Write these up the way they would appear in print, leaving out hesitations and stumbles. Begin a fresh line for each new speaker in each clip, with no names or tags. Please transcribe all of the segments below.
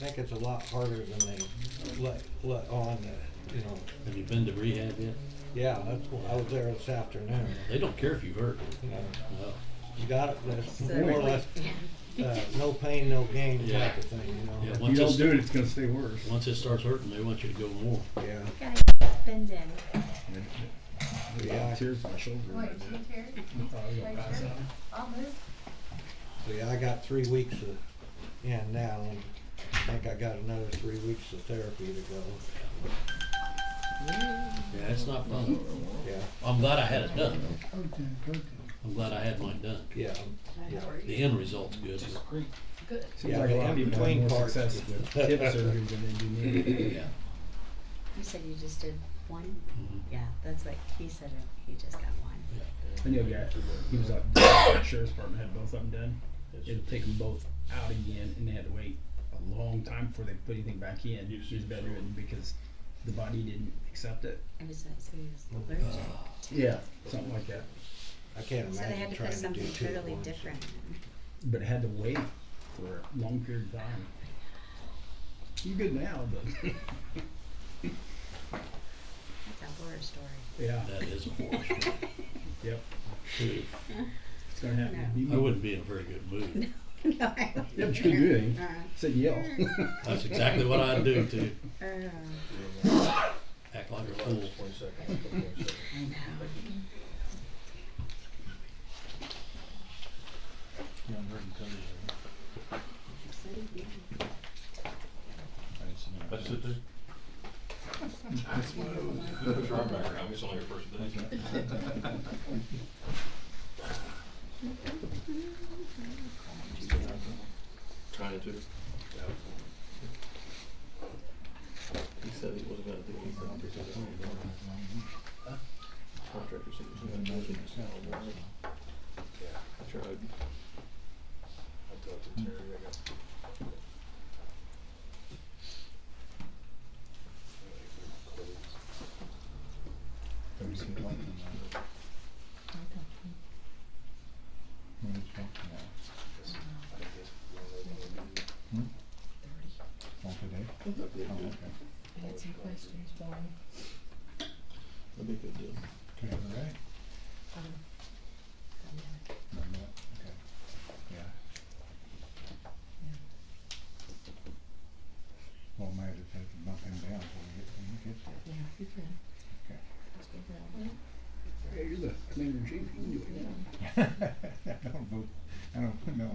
think it's a lot harder than they let on, you know.
Have you been to rehab yet?
Yeah, I was there this afternoon.
They don't care if you hurt.
You know,
No.
you got it, that's more or less, no pain, no gain
Yeah.
type of thing, you know.
Yeah,
If you
once
don't do it, it's gonna stay worse.
Once it starts hurting, they want you to go more.
Yeah.
Gotta get spending.
Yeah.
Tears my shoulder.
Wait, you Terry?
I thought I was gonna pass out.
I'll move.
So yeah, I got 3 weeks in now, and I think I got another 3 weeks of therapy to go.
Yeah, it's not fun.
Yeah,
I'm glad I had it done. I'm glad I had mine done.
yeah, yeah.
The end result's good. But
Good.
Seems
Yeah,
like a lot of
in
people have
between
more
parts.
success with hip surgery than they do knee.
yeah.
You said you just did one?
Mhm.
Yeah, that's what he said, he just got one.
I knew a guy, he was like, the sheriff's department had both of them done. It'd take them both out again, and they had to wait a long time before they put anything back in. He was bedridden because the body didn't accept it.
It was, so he was allergic.
Yeah, something like that.
I can't
So they had
imagine
to
trying
put
to do
something
two at
totally
once.
different.
But it had to wait for a long period of time. You're good now, but
That's a horror story.
yeah,
That is a horror story.
yep,
Too.
it's gonna happen.
No.
You
I wouldn't be in a very good mood.
No, I don't.
Yeah, but you couldn't do anything.
Uh,
Said yell.
That's exactly what I'd do too.
uh,
Act like a fool.
I know.
That's it, dude. Put your arm back around, it's only your first day. Trying to. He said he wasn't gonna do anything. Contractor said he wasn't gonna do anything. I tried.
I talked to Terry, I got.
Have you seen one? When did you talk to them? All today? Oh, okay.
I had some questions for him.
That'd be a good deal.
Okay, all right. No, no, okay. Yeah. Well, I might just have to bump him down when he gets there.
Yeah, you can.
Okay.
Let's go down.
Hey, you're the commander in chief. You can do it.
I don't vote, I don't know.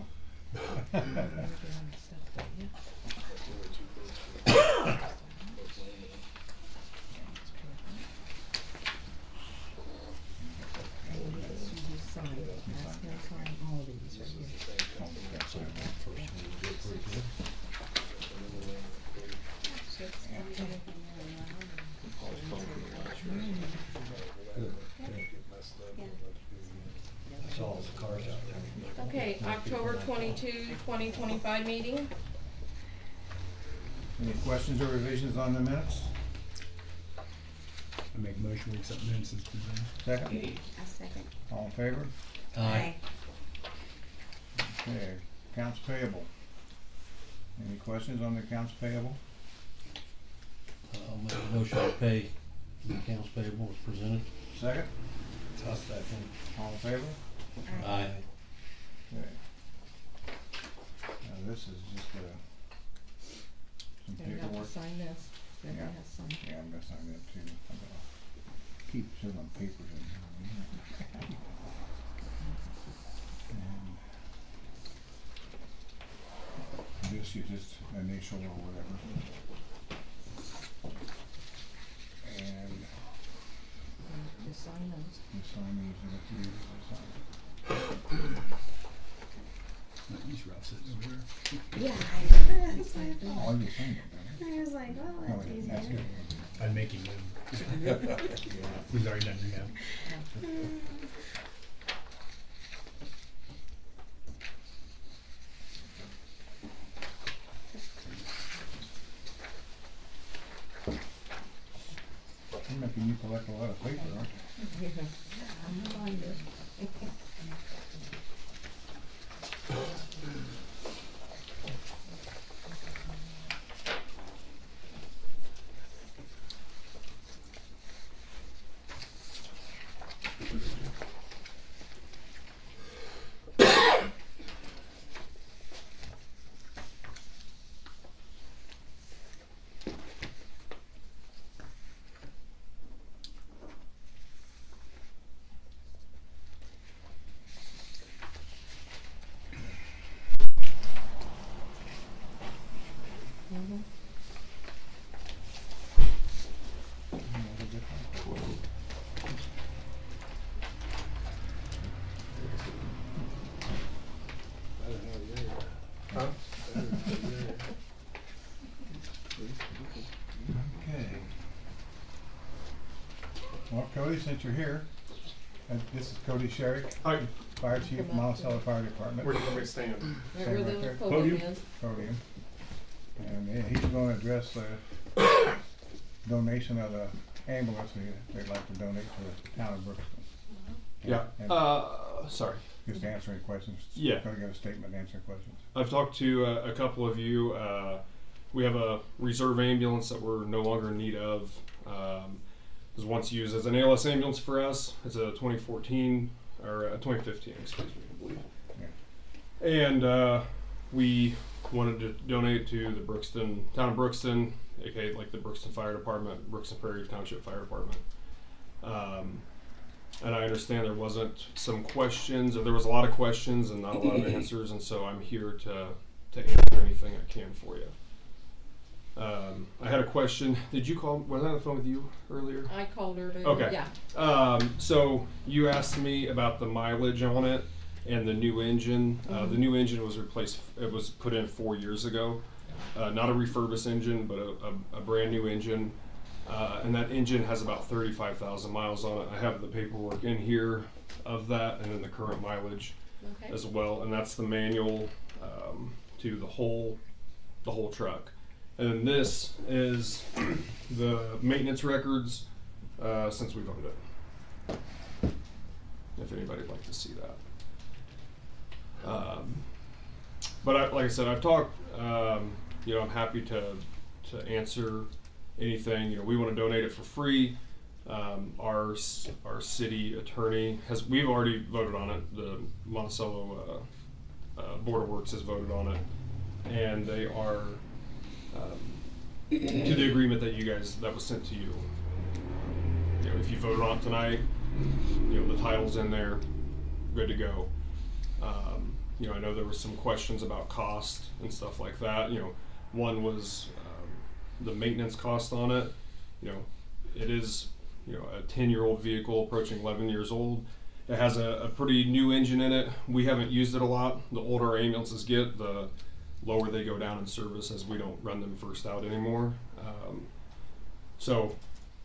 I saw all the cars out there.
Okay, October 22, 2025 meeting.
Any questions or revisions on the minutes?
I make a motion we accept minutes as presented.
Second?
A second.
All in favor?
Aye.
Okay, accounts payable. Any questions on the accounts payable?
I'll make a motion to pay the accounts payable as presented.
Second?
I'll second.
All in favor?
Aye.
Okay. Now this is just some
You have to
paperwork.
sign this. Then
Yeah.
you have some.
Yeah, I'm gonna sign that too. I'm gonna keep some papers in here. And this you just initial or whatever. And
Just sign those.
you sign these and if you sign.
He's rough sitting over there.
Yeah, I was like,
Oh, you signed it, don't you?
I was like, well,
Oh,
that's
yeah, that's
easier.
good.
I'd make him move. He's already done rehab.
You're making you collect a lot of paper, aren't you?
I'm a binder.
Cody, since you're here, this is Cody Sherrick,
Hi,
Fire Chief, Monticello Fire Department.
where do you want me to stand?
Right where
Right
the
there.
podium is.
Podium. And yeah, he's gonna address the donation of the ambulance they'd like to donate to the town of Brookston.
Yeah,
And
sorry.
just answering questions.
Yeah.
Gonna get a statement answering questions.
I've talked to a couple of you. We have a reserve ambulance that we're no longer in need of. It was once used as an ALS ambulance for us. It's a 2014 or 2015, excuse me, I believe.
Yeah.
And we wanted to donate to the Brookston, town of Brookston, aka like the Brookston Fire Department, Brookston Prairie Township Fire Department. And I understand there wasn't some questions, or there was a lot of questions and not a lot of answers, and so I'm here to answer anything I can for you. I had a question. Did you call? Was I on the phone with you earlier?
I called her to,
Okay.
yeah.
So you asked me about the mileage on it and the new engine. The new engine was replaced. It was put in 4 years ago. Not a refurbished engine, but a brand new engine. And that engine has about 35,000 miles on it. I have the paperwork in here of that, and then the current mileage
Okay.
as well. And that's the manual to the whole truck. And then this is the maintenance records since we've owned it. If anybody'd like to see that. But like I said, I've talked. I'm happy to answer anything. We want to donate it for free. Our city attorney we've already voted on it. The Monticello Board of Works has voted on it, and they are to the agreement that was sent to you. If you voted on it tonight, the title's in there, good to go. I know there were some questions about cost and stuff like that. One was the maintenance cost on it. It is a 10-year-old vehicle approaching 11 years old. It has a pretty new engine in it. We haven't used it a lot. The older our ambulances get, the lower they go down in service, as we don't run them first out anymore. So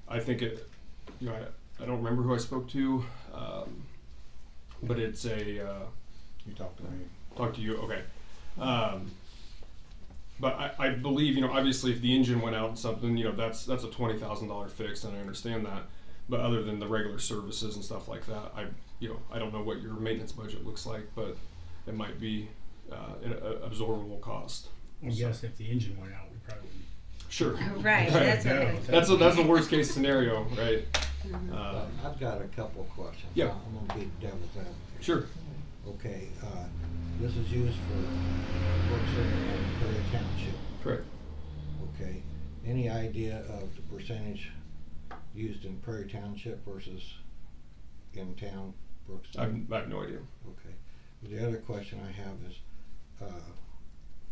I think I don't remember who I spoke to, but it's
You talked to me.
talk to you, okay. But I believe, obviously if the engine went out and something, that's a $20,000 fix, and I understand that. But other than the regular services and stuff like that, I don't know what your maintenance budget looks like, but it might be an absorbable cost.
I guess if the engine went out, we probably wouldn't.
Sure.
Right, that's what it is.
That's the worst case scenario, right?
I've got a couple of questions.
Yeah.
I'm gonna be devil's advocate.
Sure.
Okay, this is used for Brookston and Prairie Township.
Correct.
Okay, any idea of the percentage used in Prairie Township versus in town Brookston?
I have no idea.
Okay, the other question I have is,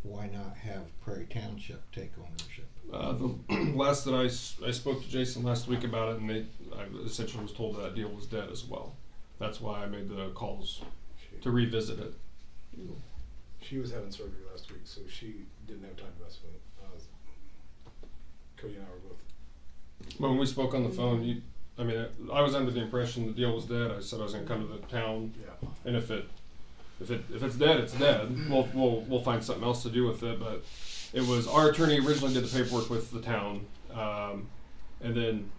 why not have Prairie Township take ownership?
The last that I spoke to Jason last week about it, and I essentially was told that deal was dead as well. That's why I made the calls to revisit it.
She was having surgery last week, so she didn't have time to mess with it. Cody and I were both.
When we spoke on the phone, I was under the impression the deal was dead. I said I was going to come to the town,
Yeah.
and if it's dead, it's dead. We'll find something else to do with it. But it was our attorney originally did the paperwork with the town, and then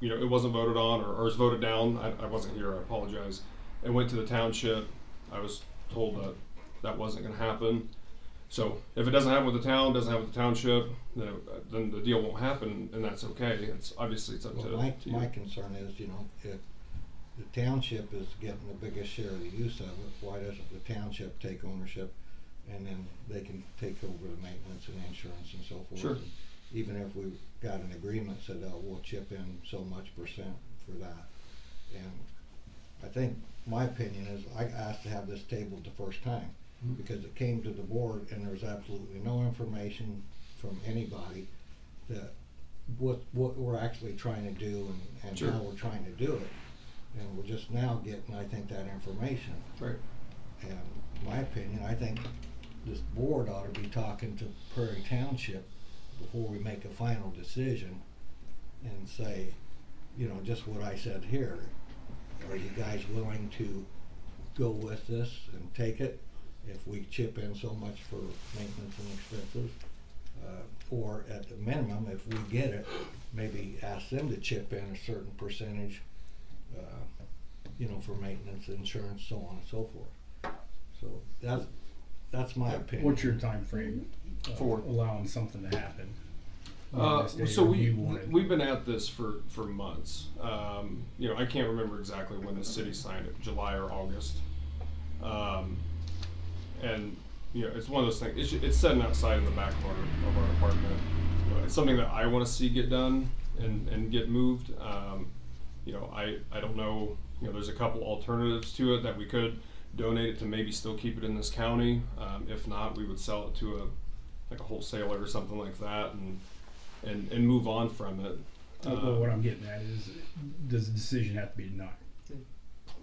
it wasn't voted on or was voted down. I wasn't here. I apologize. It went to the township. I was told that wasn't going to happen. So if it doesn't happen with the town, doesn't happen with the township, then the deal won't happen, and that's okay. It's up to
Well,
you.
my concern is, if the township is getting the biggest share of the use of it, why doesn't the township take ownership, and then they can take over the maintenance and insurance and so forth?
Sure.
And even if we got an agreement said, we'll chip in so much percent for that. And I think my opinion is I asked to have this tabled the first time because it came to the board and there was absolutely no information from anybody that what we're actually trying to do and
Sure.
how we're trying to do it. And we're just now getting, I think, that information.
Right.
And my opinion, I think this board ought to be talking to Prairie Township before we make a final decision and say, you know, just what I said here. Are you guys willing to go with this and take it if we chip in so much for maintenance and expenses? Or at the minimum, if we get it, maybe ask them to chip in a certain percentage, you know, for maintenance, insurance, so on and so forth. So that's my opinion.
What's your time frame
For-
allowing something to happen?
So we've been at this for months. You know, I can't remember exactly when the city signed it, July or August. And you know, it's one of those things. It's sitting outside in the back of our apartment. You know, it's something that I want to see get done and get moved. You know, I don't know. You know, there's a couple alternatives to it that we could donate it to, maybe still keep it in this county. If not, we would sell it to a wholesaler or something like that, and move on from it.
Well, what I'm getting at is, does the decision have to be denied?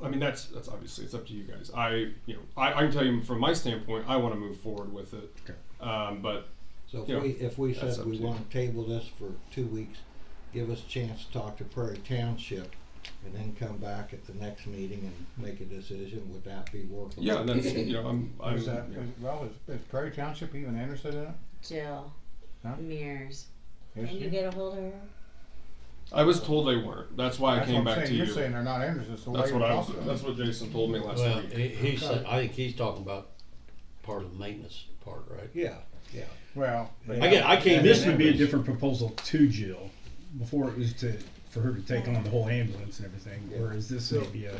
I mean, that's obviously, it's up to you guys. I can tell you from my standpoint, I want to move forward with it.
Okay.
But
So
you know,
if we
that's
said
up
we
to you.
want to table this for 2 weeks, give us a chance to talk to Prairie Township, and then come back at the next meeting and make a decision, would that be workable?
Yeah, and that's, you know, I'm
Is that,
you know,
is Prairie Township even interested in it?
Jill
Huh?
Mears.
Is
Can
she?
you get a hold of her?
I was told they weren't. That's why I
That's
came
what I'm
back
saying.
to
You're
you.
saying they're not interested, so why
That's
are you
what
talking about
that's what Jason told me last
Well,
week.
he said, I think he's talking about part of the maintenance part, right?
Yeah, yeah.
Well,
I came
This
in
would be a
there-
different proposal to Jill. Before it was for her to take on the whole ambulance and everything,
Yeah.
whereas this
So-
may be a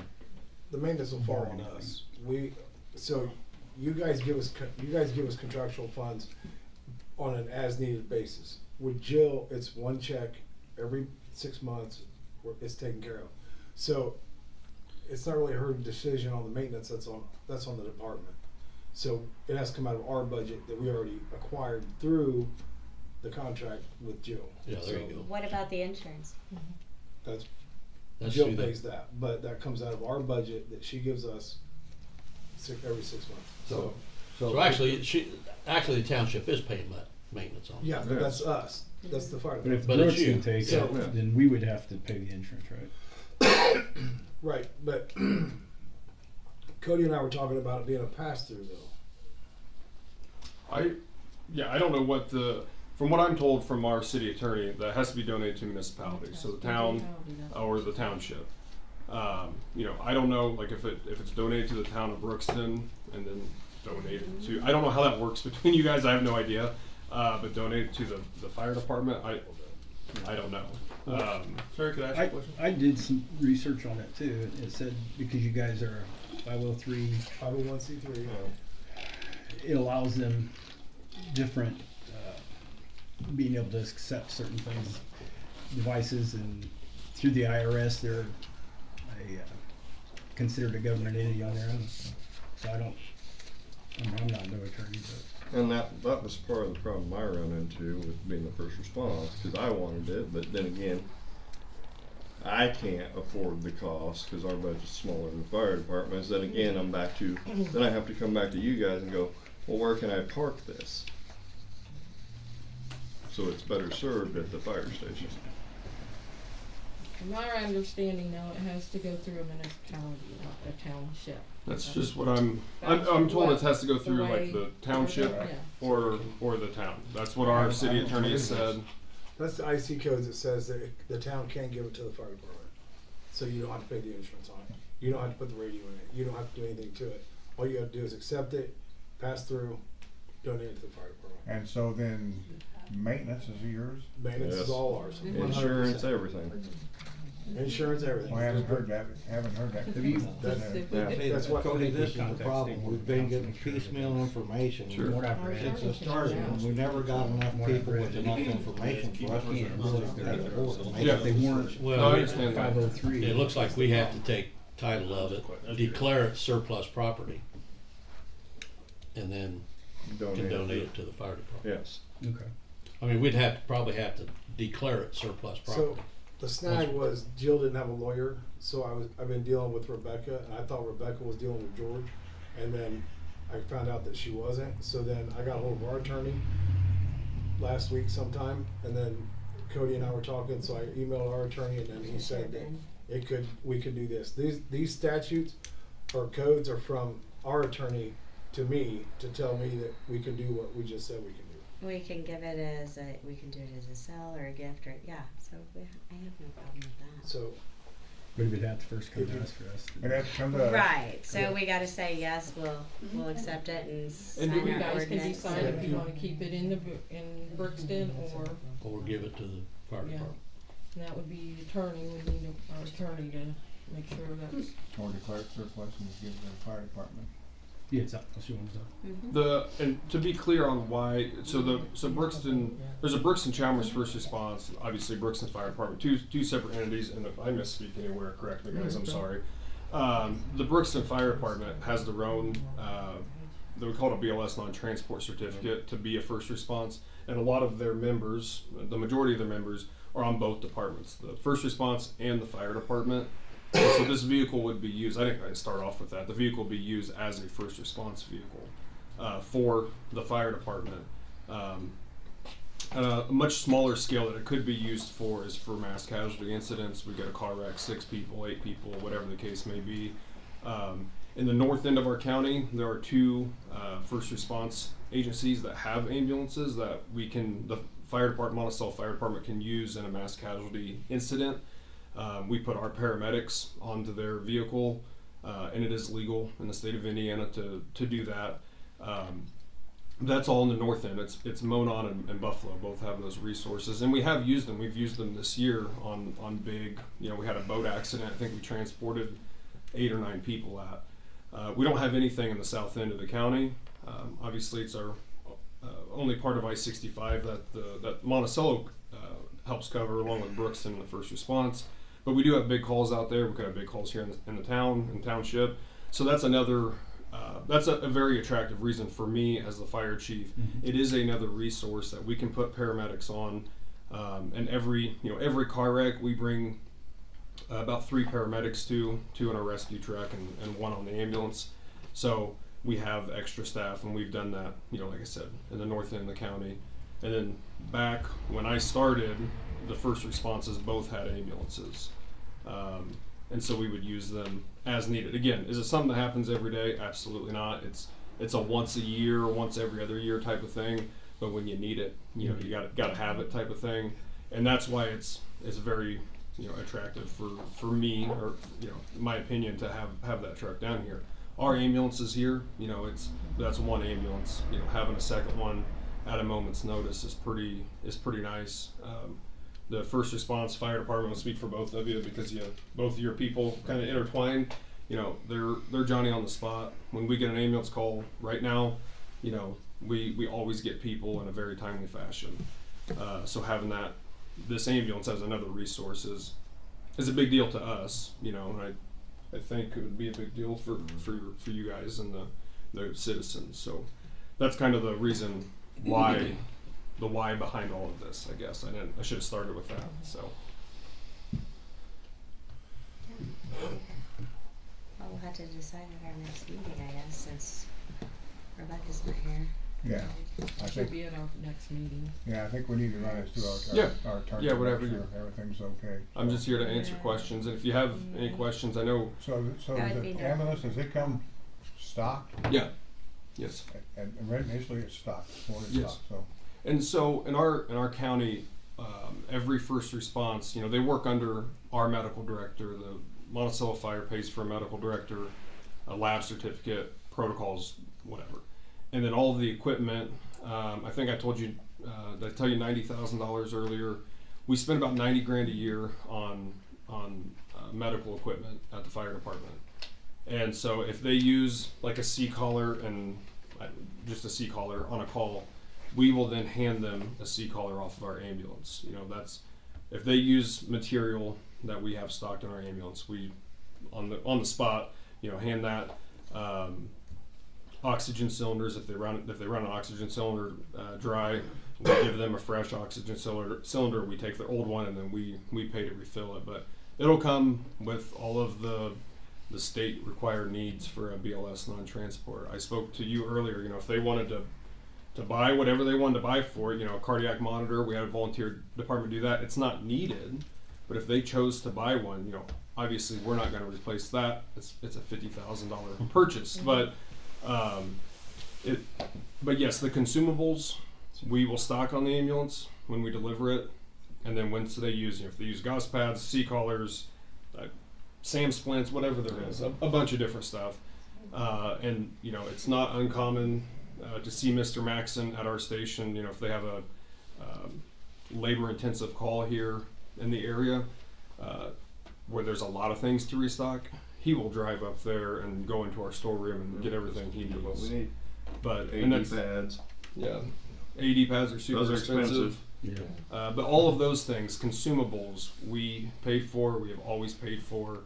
The maintenance will fall on us. So you guys give us contractual funds on an as needed basis. With Jill, it's one check every 6 months, where it's taken care of. So it's not really her decision on the maintenance. That's on the department. So it has to come out of our budget that we already acquired through the contract with Jill.
Yeah, there you
So
go.
What about the insurance?
That's
That's
Jill
through the-
pays that, but that comes out of our budget that she gives us every 6 months. So
So actually, the township is paying that maintenance on it.
yeah, but that's us. That's the fire
But if
department.
But it's you.
Brookston takes
So-
it, then we would have to pay the insurance, right?
Right, but Cody and I were talking about it being a pass-through though.
I don't know what from what I'm told from our city attorney, that has to be donated to municipalities, so the town or the township. You know, I don't know, like if it's donated to the town of Brookston and then donated to, I don't know how that works between you guys. I have no idea. But donated to the fire department, I don't know. Sorry, could I ask you a question?
I did some research on it too. It said because you guys are 503,
501c3.
it allows them different, being able to accept certain things, devices, and through the IRS, they're considered a government entity on their own. So I'm not no attorney, but.
And that was part of the problem I run into with being the first response, because I wanted it, but then again, I can't afford the cost because our budget's smaller than the fire department's. Then again, then I have to come back to you guys and go, well, where can I park this? So it's better served at the fire station.
From our understanding now, it has to go through a municipality, not a township.
That's just what I'm
That's
told.
what
It has to go through
the
like
way-
the township
Yeah.
or the town. That's what our city attorney has said.
That's the IC codes that says that the town can give it to the fire department. So you don't have to pay the insurance on it. You don't have to put the radio in it. You don't have to do anything to it. All you have to do is accept it, pass through, donate it to the fire department.
and so then maintenance is yours?
Maintenance
Yes.
is all ours. 100%.
Insurance, everything.
Insurance, everything.
Well, I haven't heard that,
That's-
See,
That's what-
Cody, this is the
Contact
problem.
State
We've been getting piecemeal information.
Sure.
What I've read.
Since the start, and we never got enough people with enough information for us to really take the board and make
Yeah.
a
If they weren't
decision.
No, I understand that.
503.
It looks like we have to take title of it, declare it surplus property, and then can donate it to the fire department.
Yes.
Okay.
I mean, we'd probably have to declare it surplus
So
property.
the snag was Jill didn't have a lawyer, so I've been dealing with Rebecca, and I thought Rebecca was dealing with George, and then I found out that she wasn't. So then I got a hold of our attorney last week sometime, and then Cody and I were talking, so I emailed our attorney, and then he said that we could do this. These statutes or codes are from our attorney to me to tell me that we can do what we just said we can do.
We can give it as we can do it as a sell or a gift, or yeah. So I have no problem with that.
So
But we'd have to first come to us for us.
It has to come to us.
Right. So we got to say yes. We'll accept it and sign
do
You
our
guys can
ordinance.
decide if you wanna keep it in in Brookston
Or give it to the fire
Yeah.
department.
and that would be attorney, we need our attorney to make sure that's.
Or declare it surplus and give it to the fire department.
Yeah, it's up. I'll show them.
Mhm.
And to be clear on why, so Brookston, there's a Brookston Chalmers First Response, obviously Brookston Fire Department, two separate entities, and if I misspeak anywhere, correct me guys, I'm sorry. The Brookston Fire Department has their own, they would call it a BLS non-transport certificate to be a first response, and a lot of their members, the majority of their members, are on both departments, the first response and the fire department. So this vehicle would be used, I think I'd start off with that, the vehicle would be used as a first response vehicle for the fire department. A much smaller scale that it could be used for is for mass casualty incidents. We get a car wreck, 6 people, 8 people, whatever the case may be. In the north end of our county, there are 2 first response agencies that have ambulances that the fire department, Monticello Fire Department can use in a mass casualty incident. We put our paramedics onto their vehicle, and it is legal in the state of Indiana to do that. That's all in the north end. It's Monon and Buffalo both have those resources, and we have used them. We've used them this year on big. We had a boat accident. I think we transported 8 or 9 people at. We don't have anything in the south end of the county. Obviously, it's our only part of I-65 that Monticello helps cover, along with Brookston and the first response. But we do have big calls out there. We could have big calls here in the township. So that's another. That's a very attractive reason for me as the fire chief.
Mm-hmm.
It is another resource that we can put paramedics on. And every car wreck we bring about 3 paramedics to 2 in a rescue truck and 1 on the ambulance. So we have extra staff, and we've done that, like I said, in the north end of the county. And then back when I started, the first responses both had ambulances. And so we would use them as needed. Again, is it something that happens every day? Absolutely not. It's a once a year, once every other year type of thing. But when you need it, you got to have it type of thing. And that's why it's very attractive for me, or in my opinion, to have that truck down here. Our ambulances here, that's 1 ambulance. Having a second one at a moment's notice is pretty nice. The first response fire department will speak for both of you, because both of your people kind of intertwine. They're Johnny on the spot. When we get an ambulance call right now, we always get people in a very timely fashion. So having this ambulance as another resource is a big deal to us. And I think it would be a big deal for you guys and the citizens. So that's kind of the reason why. The why behind all of this, I guess. I should have started with that. So.
Well, we'll have to decide at our next meeting, I guess, since Rebecca's not here.
Yeah, I
Should
think,
be at our next meeting.
I think we need to run this through our attorney.
Yeah,
to make
whatever
sure
you-
everything's okay.
I'm just here to answer
Yeah.
questions, and if you have any questions, I know.
So
That would
the
be
ambulance, does it come stocked?
Yeah. Yes.
And initially it's stocked, before it's
Yes.
stocked, so.
And so in our county, every first response, they work under our medical director. The Monticello Fire pays for a medical director, a lab certificate, protocols, whatever. And then all of the equipment, I think I told you, did I tell you $90,000 earlier? We spend about $90,000 a year on medical equipment at the fire department. And so if they use like a C-collar and just a C-collar on a call, we will then hand them a C-collar off of our ambulance. That's if they use material that we have stocked in our ambulance, we on the spot, hand that. Oxygen cylinders, if they run an oxygen cylinder dry, we give them a fresh oxygen cylinder. We take the old one and then we pay to refill it. But it'll come with all of the state required needs for a BLS non-transport. I spoke to you earlier. If they wanted to to buy whatever they wanted to buy for it. You know, a cardiac monitor. We had a volunteer department do that. It's not needed, but if they chose to buy one, you know, obviously we're not going to replace that. It's a $50,000 purchase, but but yes, the consumables we will stock on the ambulance when we deliver it, and then once they use, if they use gauze pads, C-collars, SAM splints, whatever there is, a bunch of different stuff. And you know, it's not uncommon to see Mr. Maxon at our station. You know, if they have a labor-intensive call here in the area where there's a lot of things to restock, he will drive up there and go into our storeroom and get everything he needs.
What we need.
But
AD pads.
Yeah, AD pads are super expensive.
Yeah.
But all of those things, consumables, we paid for. We have always paid for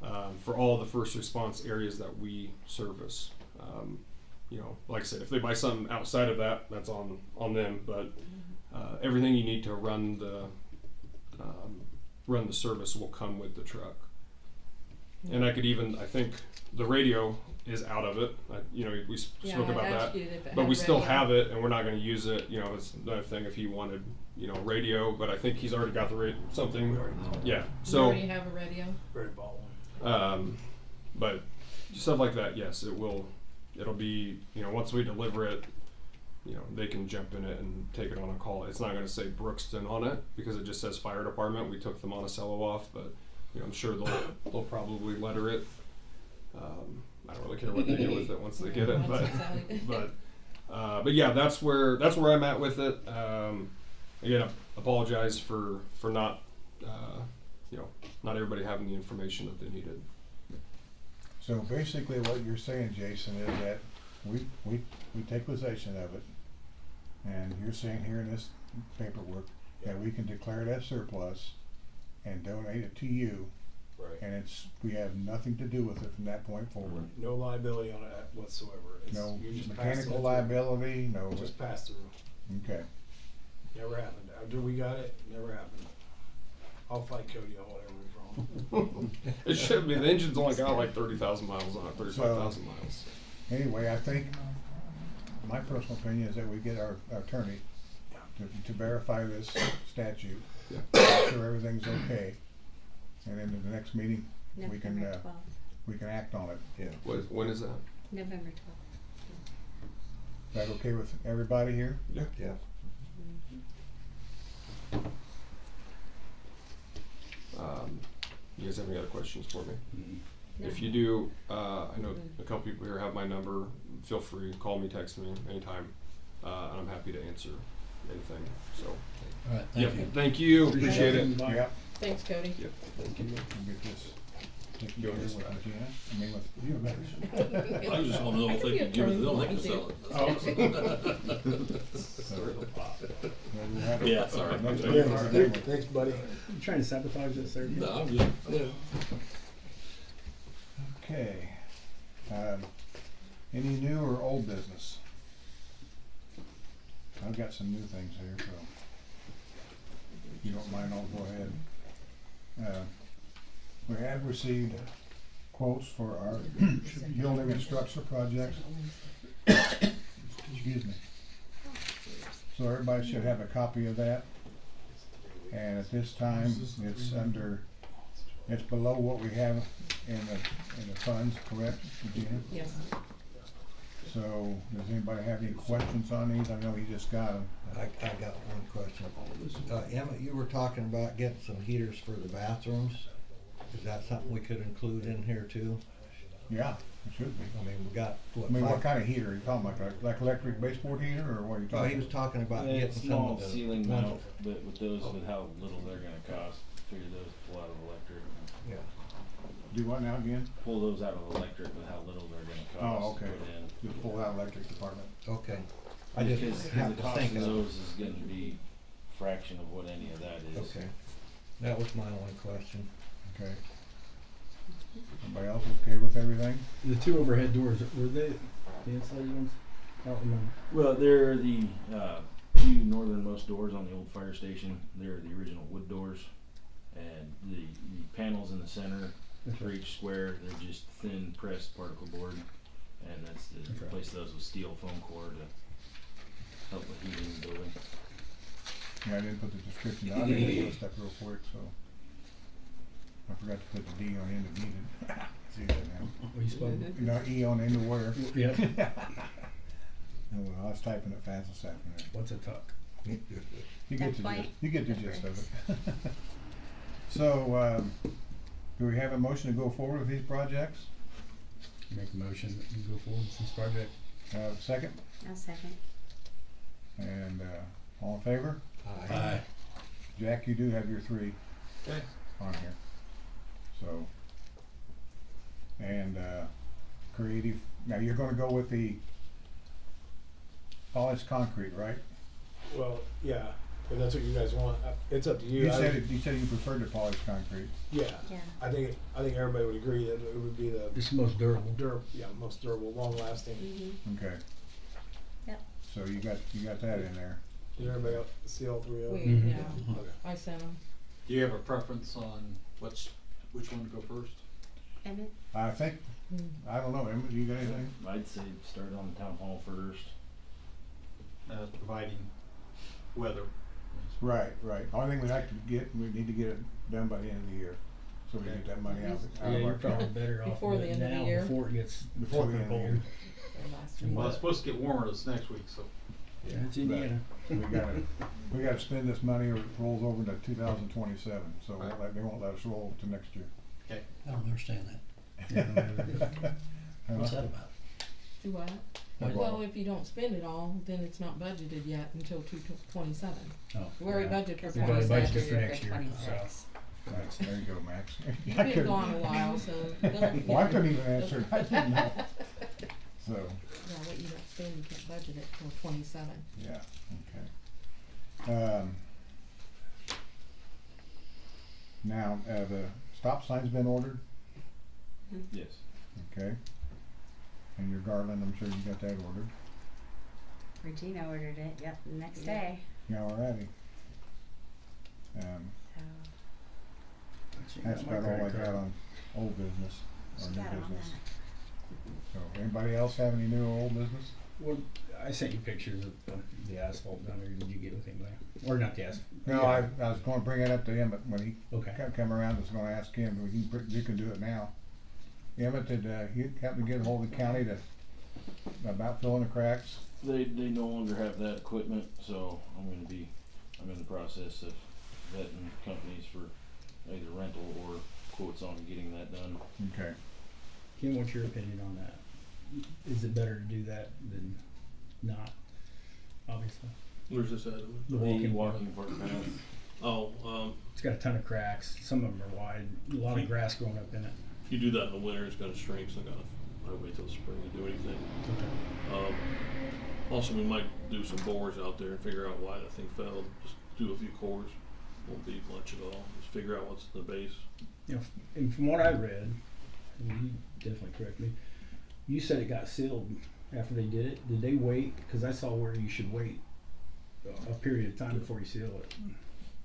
all the first response areas that we service. You know, like I said, if they buy something outside of that, that's on them. But everything you need to run the service will come with the truck. And I think the radio is out of it. You know, we spoke about that, but we still have it, and we're not going to use it. You know, it's another thing if he wanted, you know, radio. But I think he's already got the something.
We already bought
Yeah.
You
So.
already have a radio?
Already bought one.
But stuff like that, yes, it'll be, you know, once we deliver it, you know, they can jump in it and take it on a call. It's not going to say Brookston on it because it just says fire department. We took the Monticello off, but you know, I'm sure they'll probably letter it. I don't really care what they do with it once they get it, but yeah, that's where I'm at with it. Again, I apologize for not, you know, not everybody having the information that they needed.
So basically what you're saying, Jason, is that we take possession of it, and you're saying here in this paperwork that we can declare it as surplus and donate it to you,
Right.
and we have nothing to do with it from that point forward.
No liability on it whatsoever.
No
you're just passing
mechanical
it through.
liability, no.
Just pass through.
Okay.
Never happened. After we got it, never happened. I'll fight Cody on whatever was wrong.
It should be. The engine's only got like 30,000 miles on it, 35,000 miles.
Anyway, I think my personal opinion is that we get our attorney to verify this statute, make sure everything's okay, and then in the next meeting we can
November 12th.
we can act on it.
Yeah.
When is that?
November 12th.
Is that okay with everybody here?
Yeah.
You guys have any other questions for me?
No.
If you do, I know a couple people here have my number. Feel free to call me, text me anytime, and I'm happy to answer anything. So,
All right, thank you.
Thank you. Appreciate it.
Yep.
Thanks, Cody.
Yep.
We'll get this taken
Go
care of
this
with
back.
Regina. I mean with you, better.
I just want to know if they can give it, they'll make it sell it.
We'll have it
Yeah, sorry.
next
Yeah,
week.
Yeah, thanks, buddy.
You trying to sabotage this, sir?
No, I'm just,
Okay. Any new or old business? I've got some new things here, so if you don't mind, I'll go ahead. We have received quotes for our building and structure projects. Excuse me. So everybody should have a copy of that. And at this time, it's below what we have in the funds, correct, Regina?
Yes.
So, does anybody have any questions on these? I know you just got them.
I got one question. Emmett, you were talking about getting some heaters for the bathrooms. Is that something we could include in here too?
Yeah, it should be.
I mean, we got,
I mean, what kind of heater are you talking about? Like electric baseboard heater, or what are you
Oh, he
talking
was
about?
talking about
Yeah,
getting some
small
of the
ceiling
ones
mount, but with those, with how little they're gonna cost, figure those pull out of electric.
Yeah.
Do what now again?
Pull those out of electric with how little they're gonna cost.
Oh, okay.
Put in.
Just pull out electric department.
Okay. I just
Because
have
the
to
cost
think
of
of.
those is gonna be fraction of what any of that is.
Okay. That was my only question.
Okay. Everybody else okay with everything?
The two overhead doors, were they the insulated ones? I don't remember.
Well, they're the two northernmost doors on the old fire station. They're the original wood doors, and the panels in the center for each square, they're just thin pressed particle board, and that's to replace those with steel foam core to help with heating the building.
Yeah, I didn't put the description down. I didn't do this stuff real quick, so. I forgot to put the D on end of needed. See that now?
What are you spelling?
You know, E on end of where.
Yep.
Oh, well, I was typing it fast this afternoon.
What's a tuck?
You get
That
the
point
gist, you get the gist of
difference.
it. So, do we have a motion to go forward with these projects?
Make a motion that you go forward with this project.
Second,
I'll second.
and, all in favor?
Aye.
Jack, you do have your 3
Okay.
on here. So, and, creative, now you're gonna go with the polished concrete, right?
Well, yeah, if that's what you guys want, it's up to you.
You said you preferred the polished concrete.
Yeah,
Yeah.
I think everybody would agree that it would be the
It's the most durable.
most durable, long lasting.
Mm-hmm.
Okay.
Yep.
So you got that in there.
Did everybody else see all 3 of them?
Mhm.
Yeah,
Okay.
I sent them.
Do you have a preference on which one to go first?
Emmett?
I think, I don't know, Emma, do you got anything?
I'd say start on the town hall first.
Providing weather.
Right. Only thing we need to get it done by the end of the year, so we get that money out
Yeah,
of
you're
our
probably
account.
better off
Before the
doing it
end of the
now,
year.
before it gets
Before the end of the year.
cold.
Or last
And
week.
Well, it's supposed to get warmer this next week, so.
Yeah, it's Indiana.
We gotta spend this money or it rolls over to 2027, so
Right.
they won't let us roll to next year.
Okay.
I don't understand that. What's that about?
Do what?
Why-
Well, if you don't spend it all, then it's not budgeted yet until 27.
Oh,
We already
yeah.
budgeted for
Because
We've already
27.
budgeted for next year.
26.
Max, there you go, Max.
You've
I
been
couldn't-
gone a while, so. don't-
Well, I couldn't even answer it, I didn't know. So,
Yeah, what you don't spend, you can't budget it till 27.
yeah, okay. Now, the stop sign's been ordered,
Yes.
okay? And your garland, I'm sure you got that ordered.
Regina ordered it, yep, the next
Yeah.
day.
Yeah, alrighty.
So,
That's about all I got on old business or
she
new
got on
business.
that.
So, anybody else have any new or old business?
Well, I sent you pictures of the asphalt down there. Did you get with anybody? Or not the asphalt?
No, I was gonna bring it up to Emmett when he
Okay.
come around, I was gonna ask him, but you can do it now. Emmett, did you happen to get a hold of the county about filling the cracks?
They no longer have that equipment, so I'm in the process of vetting companies for either rental or quotes on getting that done.
Okay.
Ken, what's your opinion on that? Is it better to do that than not? Obviously.
Where's this at?
The
walking park path.
Oh,
It's got a ton of cracks. Some of them are wide. A lot of grass growing up in it.
if you do that in the winter, it's gonna shrink, so I wait till the spring to do anything.
Okay.
Also, we might do some bores out there and figure out why that thing fell. Just do a few cores. Won't be much at all. Just figure out what's in the base.
You know, and from what I read, and you definitely correct me, you said it got sealed after they did it. Did they wait? Because I saw where you should wait a period of time before you seal it.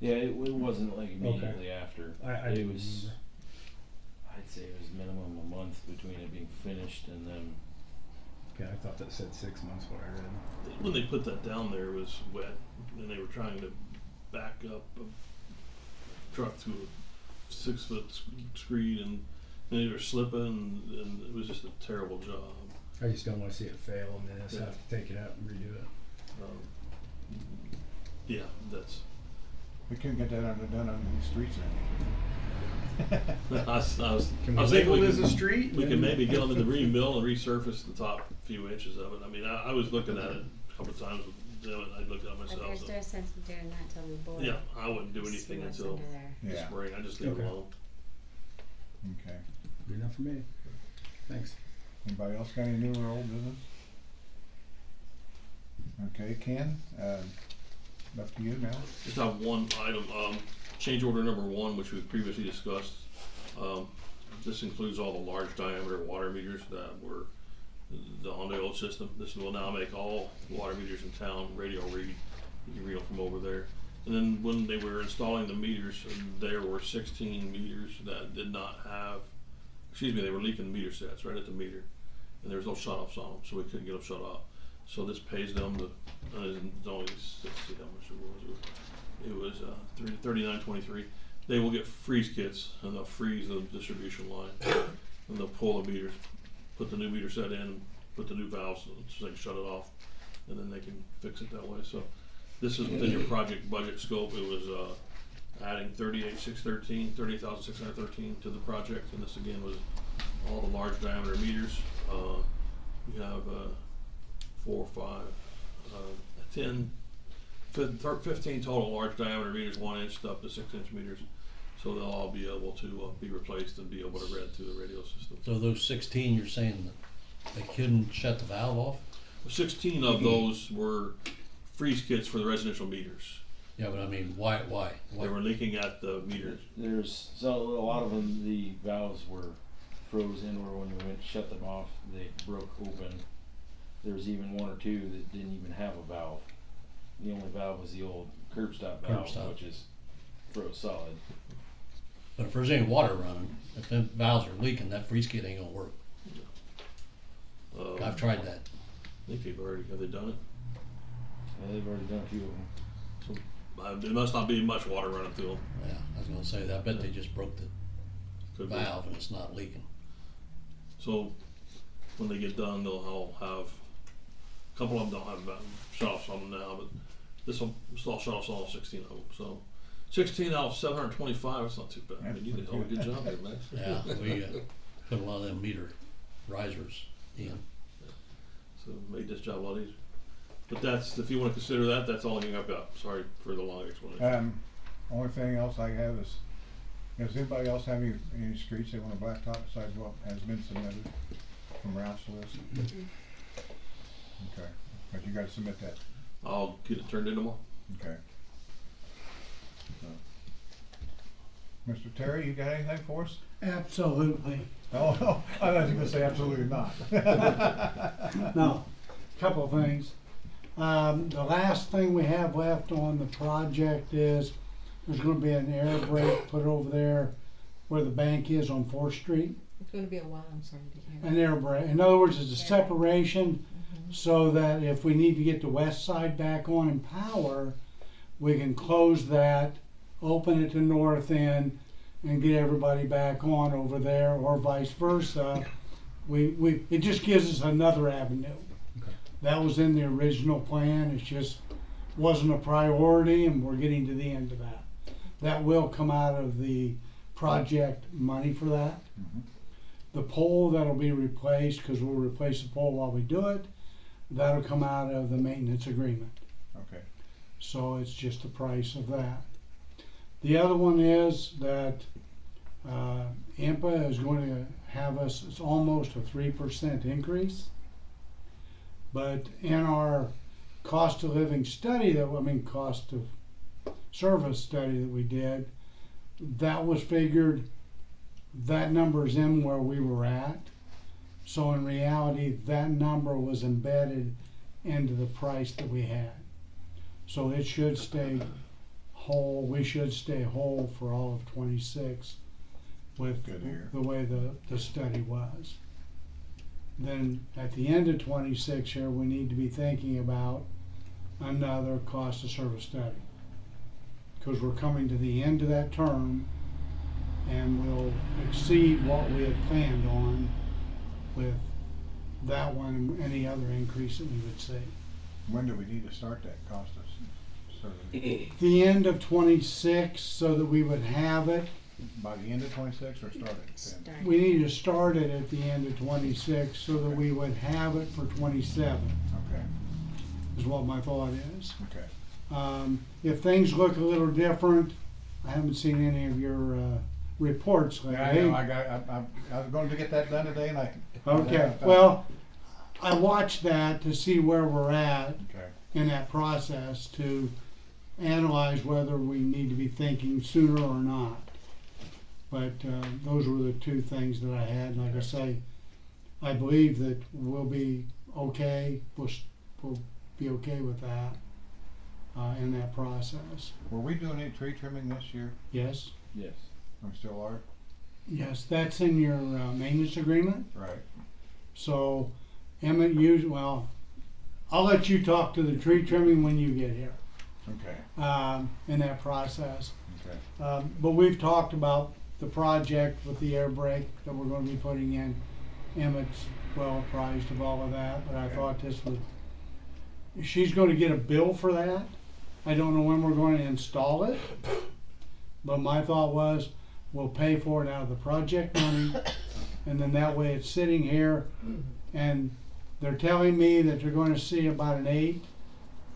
Yeah, it wasn't like immediately after.
I
it
didn't
was.
either.
I'd say it was minimum a month between it being finished and then.
Okay, I thought that said 6 months. What I read.
When they put that down there, it was wet, and they were trying to back up a truck through a 6-foot screed, and they were slipping, and it was just a terrible job.
I just don't want to see it fail and then just
Yeah.
have to take it out and redo it.
Yeah, that's.
We couldn't get that done under these streets or anything.
I was
Can we
thinking
label
we
it as
could,
a street?
we could maybe get on the debris mill and resurface the top few inches of it. I mean, I was looking at it a couple of times with them, and I looked at it
But
myself.
there's
So,
no sense in doing that till we board.
yeah, I wouldn't do
See
anything
what's
until
under there.
the
Yeah,
spring. I just leave
Okay.
it alone.
okay.
Good enough for me. Thanks.
Anybody else got any new or old business? Okay, Ken, up to you now.
Just have one item, change order number 1, which we previously discussed. This includes all the large diameter water meters that were on the old system. This will now make all water meters in town radio read. You can read them from over there. And then when they were installing the meters, there were 16 meters that did not have, they were leaking meter sets right at the meter. And there was no shut offs on them, so we couldn't get them shut off. So this pays them the, it's only, let's see how much it was. It was $39.23. They will get freeze kits, and they'll freeze the distribution line, and they'll pull the meters, put the new meter set in, put the new valves so they can shut it off, and then they can fix it that way. So this is within your project budget scope. It was adding 30,613 to the project, and this again was all the large diameter meters. You have 4, 5, 10, 15 total large diameter meters, 1 inch up to 6 inch meters. So they'll all be able to be replaced and be able to read through the radio system.
So those 16, you're saying that they couldn't shut the valve off?
16 of those were freeze kits for the residential meters.
Yeah, but I mean, why?
They were leaking at the meters.
So a lot of them, the valves were frozen, or when we went to shut them off, they broke open. There was even 1 or 2 that didn't even have a valve. The only valve was the old curb stop valve, which is froze solid.
But if there's any water running, if them valves are leaking, that freeze kit ain't gonna work. I've tried that.
I think have they done it?
Yeah, they've already done a few of them.
So there must not be much water running through them.
Yeah, I was gonna say that. I bet they just broke the
Could
valve and it's not leaking.
So when they get done, they'll all have, a couple of them don't have shut offs on them now, but this will all shut offs on all 16 of them. So 16 out of 725, that's not too bad. I mean, you did a good job there, Max.
Yeah, we put a lot of them meter risers in.
So made this job a lot easier. But that's, if you want to consider that, that's all I've got. Sorry for the long explanation.
Only thing else I have is, does anybody else have any streets they want to blacktop besides what has been submitted from Ralph's list? Okay, but you gotta submit that.
I'll get it turned in tomorrow.
Okay. Mr. Terry, you got anything for us?
Absolutely.
Oh, no, I thought you were gonna say absolutely not.
No, couple of things. The last thing we have left on the project is there's gonna be an air brake put over there where the bank is on 4th Street.
It's gonna be a while, I'm sorry to hear.
An air brake. In other words, it's a separation so that if we need to get the west side back on in power, we can close that, open it to north end, and get everybody back on over there, or vice versa. It just gives us another avenue.
Okay.
That was in the original plan. It just wasn't a priority, and we're getting to the end of that. That will come out of the project money for that.
Mhm.
The pole that'll be replaced, because we'll replace the pole while we do it, that'll come out of the maintenance agreement.
Okay.
So it's just the price of that. The other one is that IMPA is going to have us, it's almost a 3% increase. But in our cost of living study, cost of service study that we did, that was figured, that number's in where we were at. So in reality, that number was embedded into the price that we had. So it should stay whole, we should stay whole for all of 26 with the way the study was. Then at the end of 26 here, we need to be thinking about another cost of service study. Because we're coming to the end of that term and we'll exceed what we had planned on with that one and any other increase that we would see.
When do we need to start that cost of service?
The end of 26 so that we would have it.
By the end of 26 or start it?
We need to start it at the end of 26 so that we would have it for 27.
Okay.
Is what my thought is.
Okay.
If things look a little different, I haven't seen any of your reports lately.
Yeah, I know. I was going to get that done today, and I.
Okay. Well, I watched that to see where we're at
Okay.
in that process to analyze whether we need to be thinking sooner or not. But those were the two things that I had. And like I say, I believe that we'll be okay. We'll be okay with that in that process.
Were we doing any tree trimming this year?
Yes.
Yes.
We still are?
Yes, that's in your maintenance agreement.
Right.
So Emmett I'll let you talk to the tree trimming when you get here,
Okay,
in that process.
okay.
But we've talked about the project with the air brake that we're gonna be putting in. Emmett's well apprised of all of that, but I thought this was, she's gonna get a bill for that. I don't know when we're gonna install it, but my thought was, we'll pay for it out of the project money, and then that way it's sitting here, and they're telling me that they're gonna see about an 8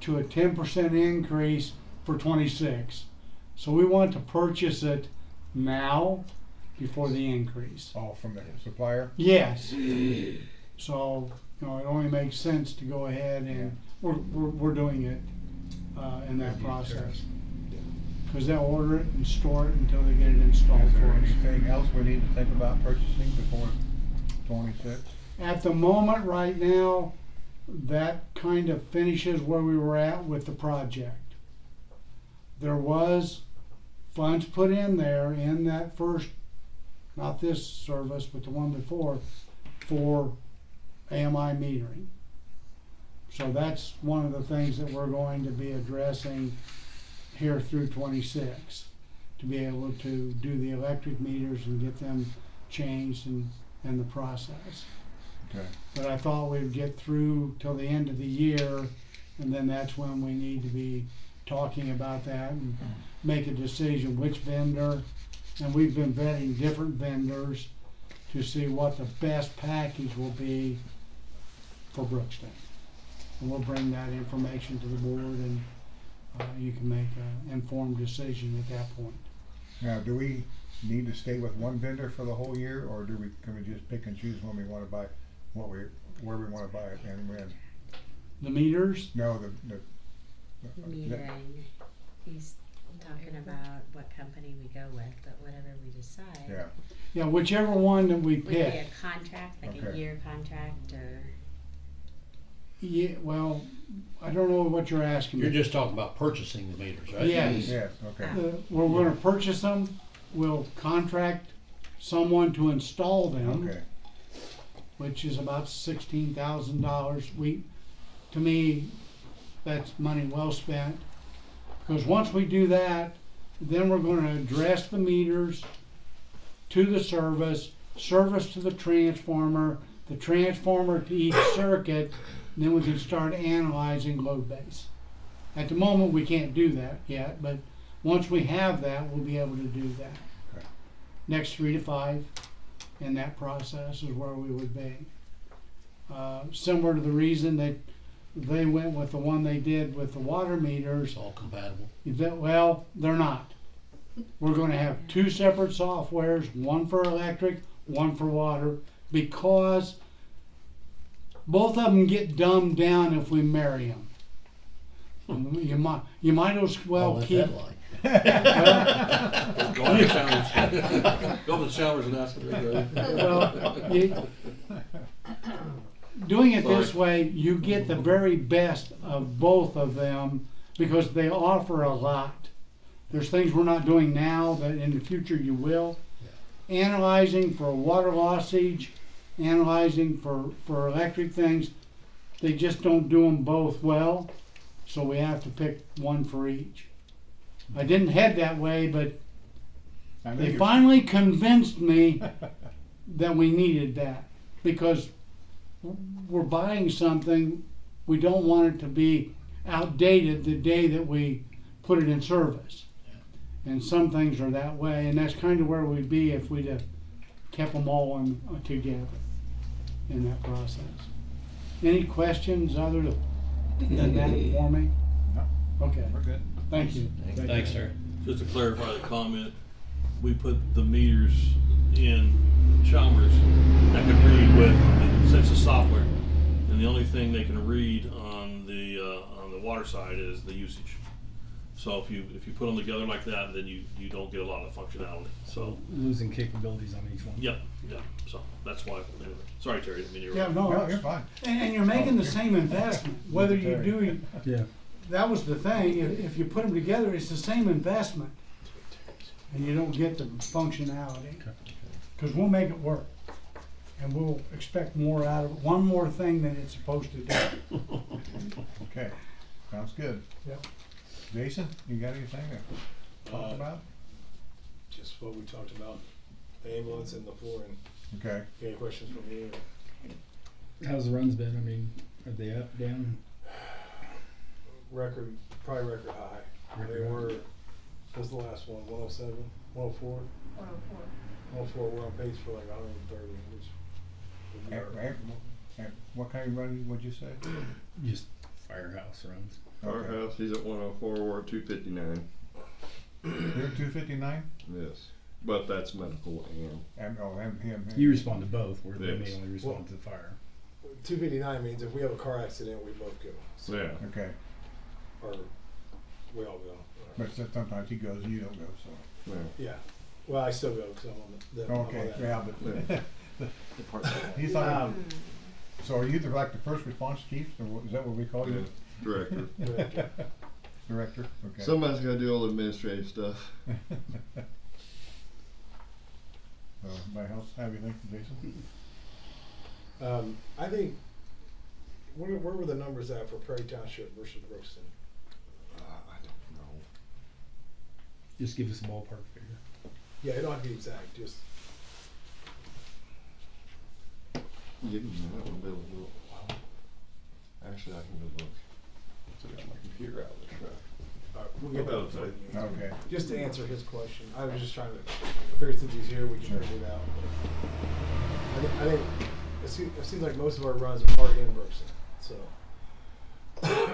to a 10% increase for 26. So we want to purchase it now before the increase.
Oh, from the supplier?
Yes. So, you know, it only makes sense to go ahead and we're doing it in that process. Because they'll order it and store it until they get it installed
Is
for
there
us.
anything else we need to think about purchasing before 26?
At the moment, right now, that kind of finishes where we were at with the project. There was funds put in there in that first, not this service, but the one before, for AMI metering. So that's one of the things that we're going to be addressing here through 26, to be able to do the electric meters and get them changed and the process.
Okay.
But I thought we'd get through till the end of the year, and then that's when we need to be talking about that and make a decision which vendor. And we've been vetting different vendors to see what the best package will be for Brookston. And we'll bring that information to the board, and you can make an informed decision at that point.
Now, do we need to stay with one vendor for the whole year, or can we just pick and choose when we want to buy, where we want to buy it and when?
The meters?
No, the
Metering. He's talking about what company we go with, but whatever we decide.
yeah.
Yeah, whichever one that we
Would it be a
pick.
contract, like a
Okay.
year contract, or?
Yeah, well, I don't know what you're asking me.
You're just talking about purchasing the meters, right?
Yes.
Yes, okay.
We're gonna purchase them, we'll contract someone to install them,
Okay.
which is about $16,000. To me, that's money well spent. Because once we do that, then we're gonna address the meters to the service to the transformer to each circuit, and then we can start analyzing load base. At the moment, we can't do that yet, but once we have that, we'll be able to do that.
Okay.
Next 3 to 5 in that process is where we would be. Similar to the reason that they went with the one they did with the water meters.
It's all compatible.
Well, they're not. We're going to have 2 separate softwares, one for electric, one for water, because both of them get dumbed down if we marry them. You might as well
I'll
keep.
let that lie.
Go to the showers. Go to the showers and ask them.
Well, doing it this way, you get the very best of both of them because they offer a lot. There's things we're not doing now that in the future you will. Analyzing for water lossage, analyzing for electric things, they just don't do them both well, so we have to pick one for each. I didn't head that way, but they finally convinced me that we needed that, because we're buying something, we don't want it to be outdated the day that we put it in service. And some things are that way, and that's kind of where we'd be if we'd have kept them all together in that process. Any questions other than that for me?
No.
Okay,
We're good.
thank you.
Thanks, sir.
Just to clarify the comment, we put the meters in Chalmers that can read with census software, and the only thing they can read on the water side is the usage. So if you put them together like that, then you don't get a lot of functionality. So
Losing capabilities on each one.
yeah. So that's why. Anyway, sorry, Terry. I mean, you're
Yeah,
right.
no,
No, you're fine.
and you're making the same investment, whether you do.
Yeah.
That was the thing. If you put them together, it's the same investment, and you don't get the functionality. Because we'll make it work, and we'll expect more out of it, one more thing than it's supposed to do.
Okay, sounds good.
Yep.
Jason, you got anything to talk about?
Just what we talked about, the ambulance and the flooring.
Okay.
Any questions from you?
How's the runs been? I mean, are they up, down?
Probably record high. They were, what was the last one, 107, 104?
104.
104, we're on pace for like 130, which would be our-
What kind of run would you say?
Just firehouse runs.
Firehouse, he's at 104, we're at 259.
You're 259?
Yes, but that's medical and
Him.
You respond to both, where they
Yes.
may only respond to the fire.
259 means if we have a car accident, we both go. So,
yeah.
Okay,
or we all go.
but sometimes he goes and you don't go, so.
Yeah.
Yeah. Well, I still go because I'm on the. I'm on
Okay,
that.
yeah,
Yeah.
but he's like,
Um,
so are you like the first response chief, or is that what we call you?
Director.
Director.
Director, okay.
Somebody's got to do all the administrative stuff.
Anybody else have anything, Jason?
I think, where were the numbers at for Prairie Township versus Brookston?
I don't know.
Just give us a ballpark figure.
Yeah, it don't have to be exact, just,
Give me that one, Bill. Actually, I can go look. I got my computer out of the truck.
we'll get that before the meeting.
Okay.
Just to answer his question, I was just trying to figure since he's here, we can
Sure.
figure it out. I think it seems like most of our runs are in Brookston, so.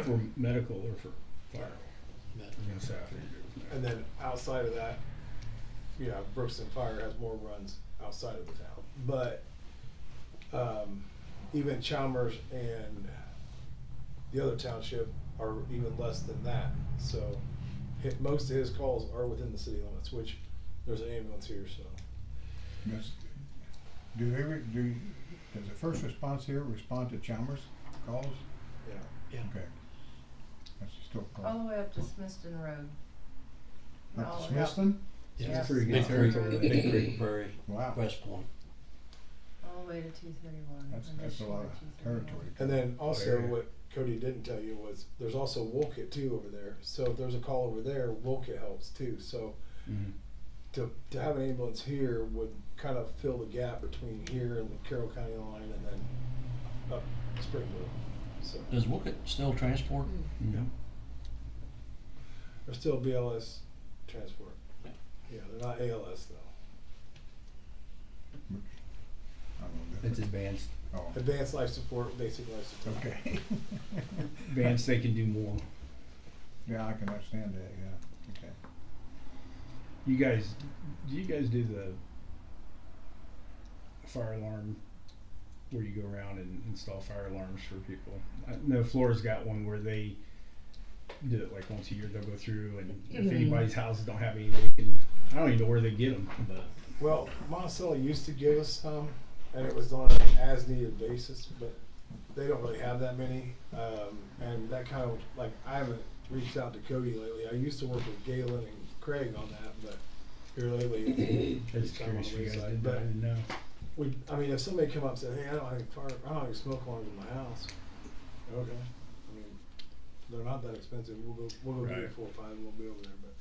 For medical or for fire? Yes,
And then outside of that, yeah, Brookston Fire has more runs outside of the town. But even Chalmers and the other township are even less than that. So most of his calls are within the city limits, which there's an ambulance here, so.
Does the first response here respond to Chalmers calls?
Yeah.
Okay. That's still
All
called.
the way up to Smiston Road.
Up
all
to
the way up-
Smiston?
Yeah,
Yes.
that's pretty good
Big Creek,
territory.
Big Creek Prairie,
Wow.
West Point.
All the way to 231.
That's
and
a
just
lot
short
of
231.
territory.
And then also
area.
what Cody didn't tell you was there's also Wolcott too over there. So if there's a call over there, Wolcott helps too. So
Mhm.
to have an ambulance here would kind of fill the gap between here and the Carroll County line and then up Springwood. So
Does Wookett still transport?
Mhm.
they're still BLS transport. Yeah, they're not ALS though.
I don't know.
It's advanced.
Oh,
Advanced life support, basic life support.
okay.
Advanced, they can do more.
Yeah, I can understand that, yeah, okay.
Do you guys do the fire alarm where you go around and install fire alarms for people? I know Florida's got one where they do it like once a year. They'll go through, and if anybody's houses don't have any, they can. I don't even know where they get them, but
Well, Monticello used to give us some, and it was on an as-needed basis, but they don't really have that many. And that kind of, like, I haven't reached out to Cody lately. I used to work with Galen and Craig on that, but here lately,
I was
it's kind of on
curious
the
if you guys
wayside.
did that. I
But
didn't know.
I mean, if somebody come up and said, "Hey, I don't have any smoke alarms in my house," okay. I mean, they're not that expensive. We'll go get
Right.
4 or 5, and we'll be over there. But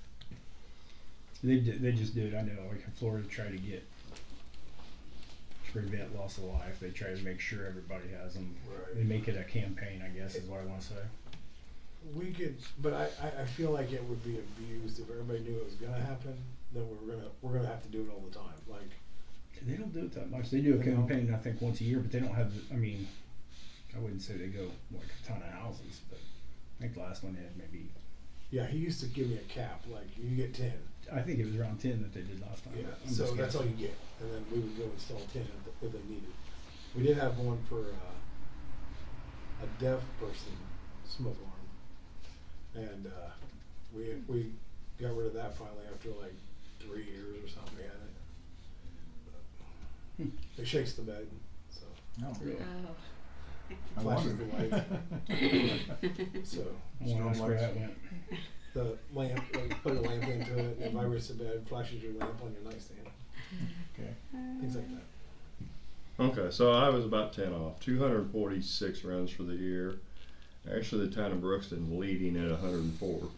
They just do it. I know, like in Florida, try to prevent loss of life. They try to make sure everybody has them.
Right.
They make it a campaign, I guess, is what I want to say.
we could, but I feel like it would be abused if everybody knew it was gonna happen. Then we're gonna have to do it all the time. Like,
They don't do it that much. They do a
They don't?
campaign, I think, once a year, but they don't have. I mean, I wouldn't say they go like a ton of houses, but I think the last one they had maybe.
yeah, he used to give me a cap. Like, you get 10.
I think it was around 10 that they did last time.
Yeah,
I'm
so
just
that's all
guessing.
you get, and then we would go install 10 if they needed. We did have one for a deaf person smoke alarm, and we got rid of that finally after like 3 years or something. We had it. It shakes the bed, so
No.
Really?
I
flashes the
wondered.
light. So
I want to ask where that went.
the lamp, like, plug a lamp into it, it vibrates the bed, flashes your lamp on your nightstand,
Okay.
things like that.
Okay, so I was about 10 off. 246 runs for the year. Actually, the town of Brookston leading at 104.
Wow.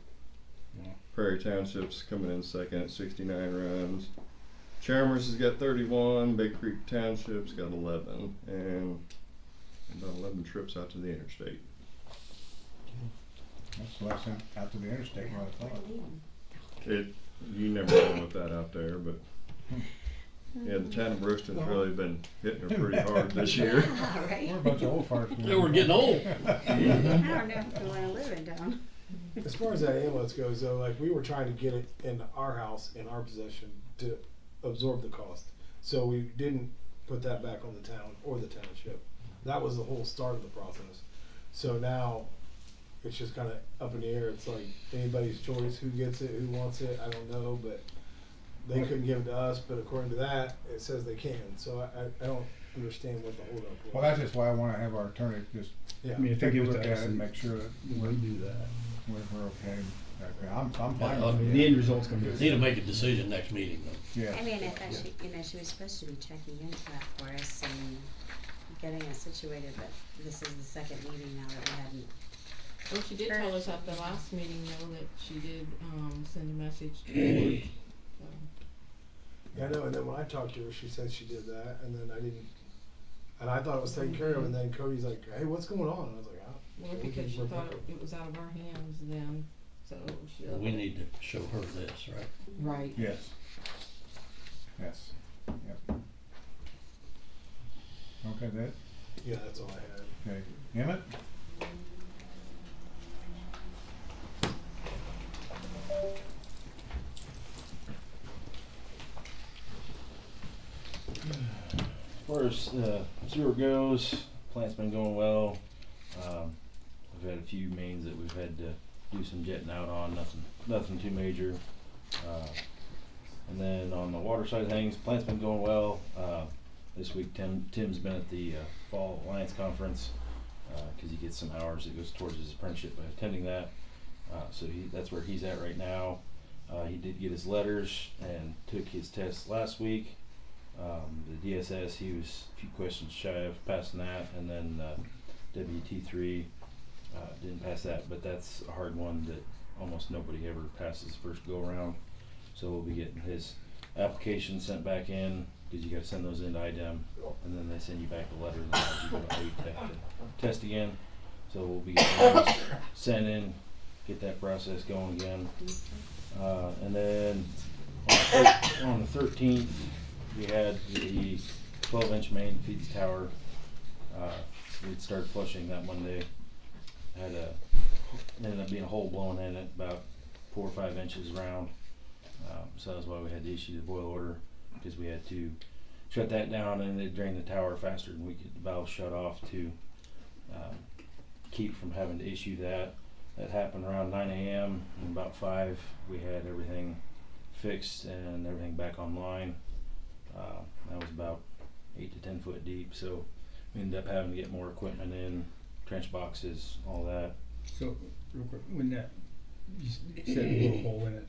Prairie Township's coming in second at 69 runs. Chalmers has got 31. Big Creek Township's got 11. And about 11 trips out to the interstate.
That's less than out to the interstate than I thought.
You never know with that out there, but yeah, the town of Brookston's really been hitting her pretty hard this year.
All right.
We're a bunch of old farts.
Yeah, we're getting old.
I don't know if we wanna live in town.
As far as that ambulance goes, though, like we were trying to get it in our house, in our possession, to absorb the cost. So we didn't put that back on the town or the township. That was the whole start of the process. So now it's just kind of up in the air. It's like anybody's choice who gets it, who wants it. I don't know, but they couldn't give it to us. But according to that, it says they can. So I don't understand what the holdup was.
Well, that's just why I want to have our attorney just
Yeah.
I mean, if they
take a
give it
look
to
at
us
it and make sure that
we do that.
we're okay. Okay, I'm fine
Yeah,
with it.
The end result's gonna be.
Need to make a decision next meeting though.
Yeah.
I mean, I thought she, she was supposed to be checking into that for us and getting us situated, but this is the second meeting now that we hadn't.
Well, she did tell us at the last meeting though that she did, send a message to the board. So,
Yeah, I know. And then when I talked to her, she said she did that, and then I didn't. And I thought it was taken care of. And then Cody's like, "Hey, what's going on?" And I was like, "Oh."
well, because she thought it was out of our hands then, so she.
We need to show her this, right?
Right.
Yes. Yes. Yep. Okay, that.
Yeah, that's all I had.
Okay. Emmett?
As far as sewer goes, plant's been going well. We've had a few mains that we've had to do some jetting out on, nothing too major. And then on the water side of things, plant's been going well. This week Tim's been at the Fall Alliance Conference because he gets some hours that goes towards his apprenticeship by attending that. So that's where he's at right now. He did get his letters and took his test last week. The DSS, he was a few questions shy of passing that, and then WT3 didn't pass that, but that's a hard one that almost nobody ever passes first go around. So we'll be getting his application sent back in, because you got to send those into IDEM, and then they send you back a letter that you go to ATEC to test again. So we'll be getting those sent in, get that process going again. And then on the 13th, we had the 12-inch main that feeds the tower. We'd started flushing that Monday. Ended up being a hole blown in it about 4 or 5 inches round. So that's why we had to issue the boil order, because we had to shut that down and it drained the tower faster than we could the valve shut off to keep from having to issue that. That happened around 9 a.m. and about 5 we had everything fixed and everything back online. That was about 8 to 10 foot deep, so we ended up having to get more equipment in, trench boxes, all that.
So, real quick, when that, you said a little hole in it,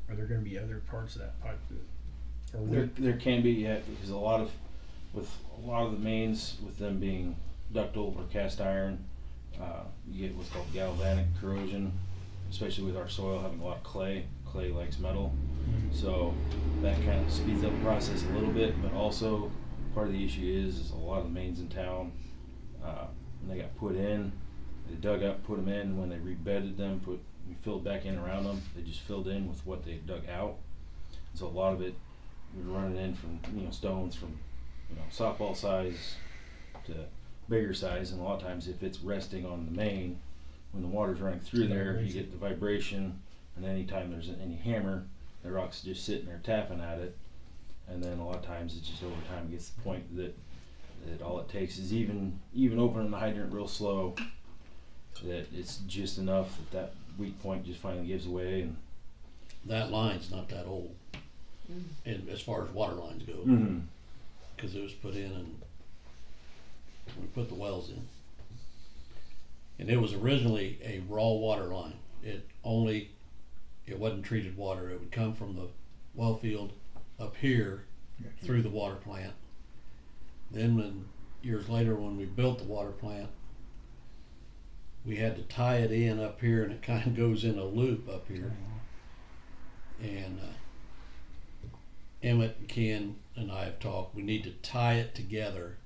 are there gonna be other parts of that pipe that, or
There can be, yeah, because a lot of the mains, with them being ductile or cast iron, you get what's called galvanic corrosion, especially with our soil having a lot of clay. Clay likes metal, so that kind of speeds up the process a little bit, but also part of the issue is a lot of the mains in town, when they got put in, they dug up, put them in, when they rebedded them, we filled back in around them, they just filled in with what they dug out. So a lot of it, we were running in from, stones from, softball size to bigger size, and a lot of times if it's resting on the main, when the water's running through there, you get the vibration, and anytime there's any hammer, the rock's just sitting there tapping at it, and then a lot of times it's just over time gets to the point that all it takes is even opening the hydrant real slow, that it's just enough that weak point just finally gives away. And
that line's not that old, and as far as water lines go, because it was put in and we put the wells in, and it was originally a raw water line. It wasn't treated water. It would come from the well field up here through the water plant, Then when, years later when we built the water plant, we had to tie it in up here, and it kind of goes in a loop up here. And Emmett and Ken and I have talked, we need to tie it together,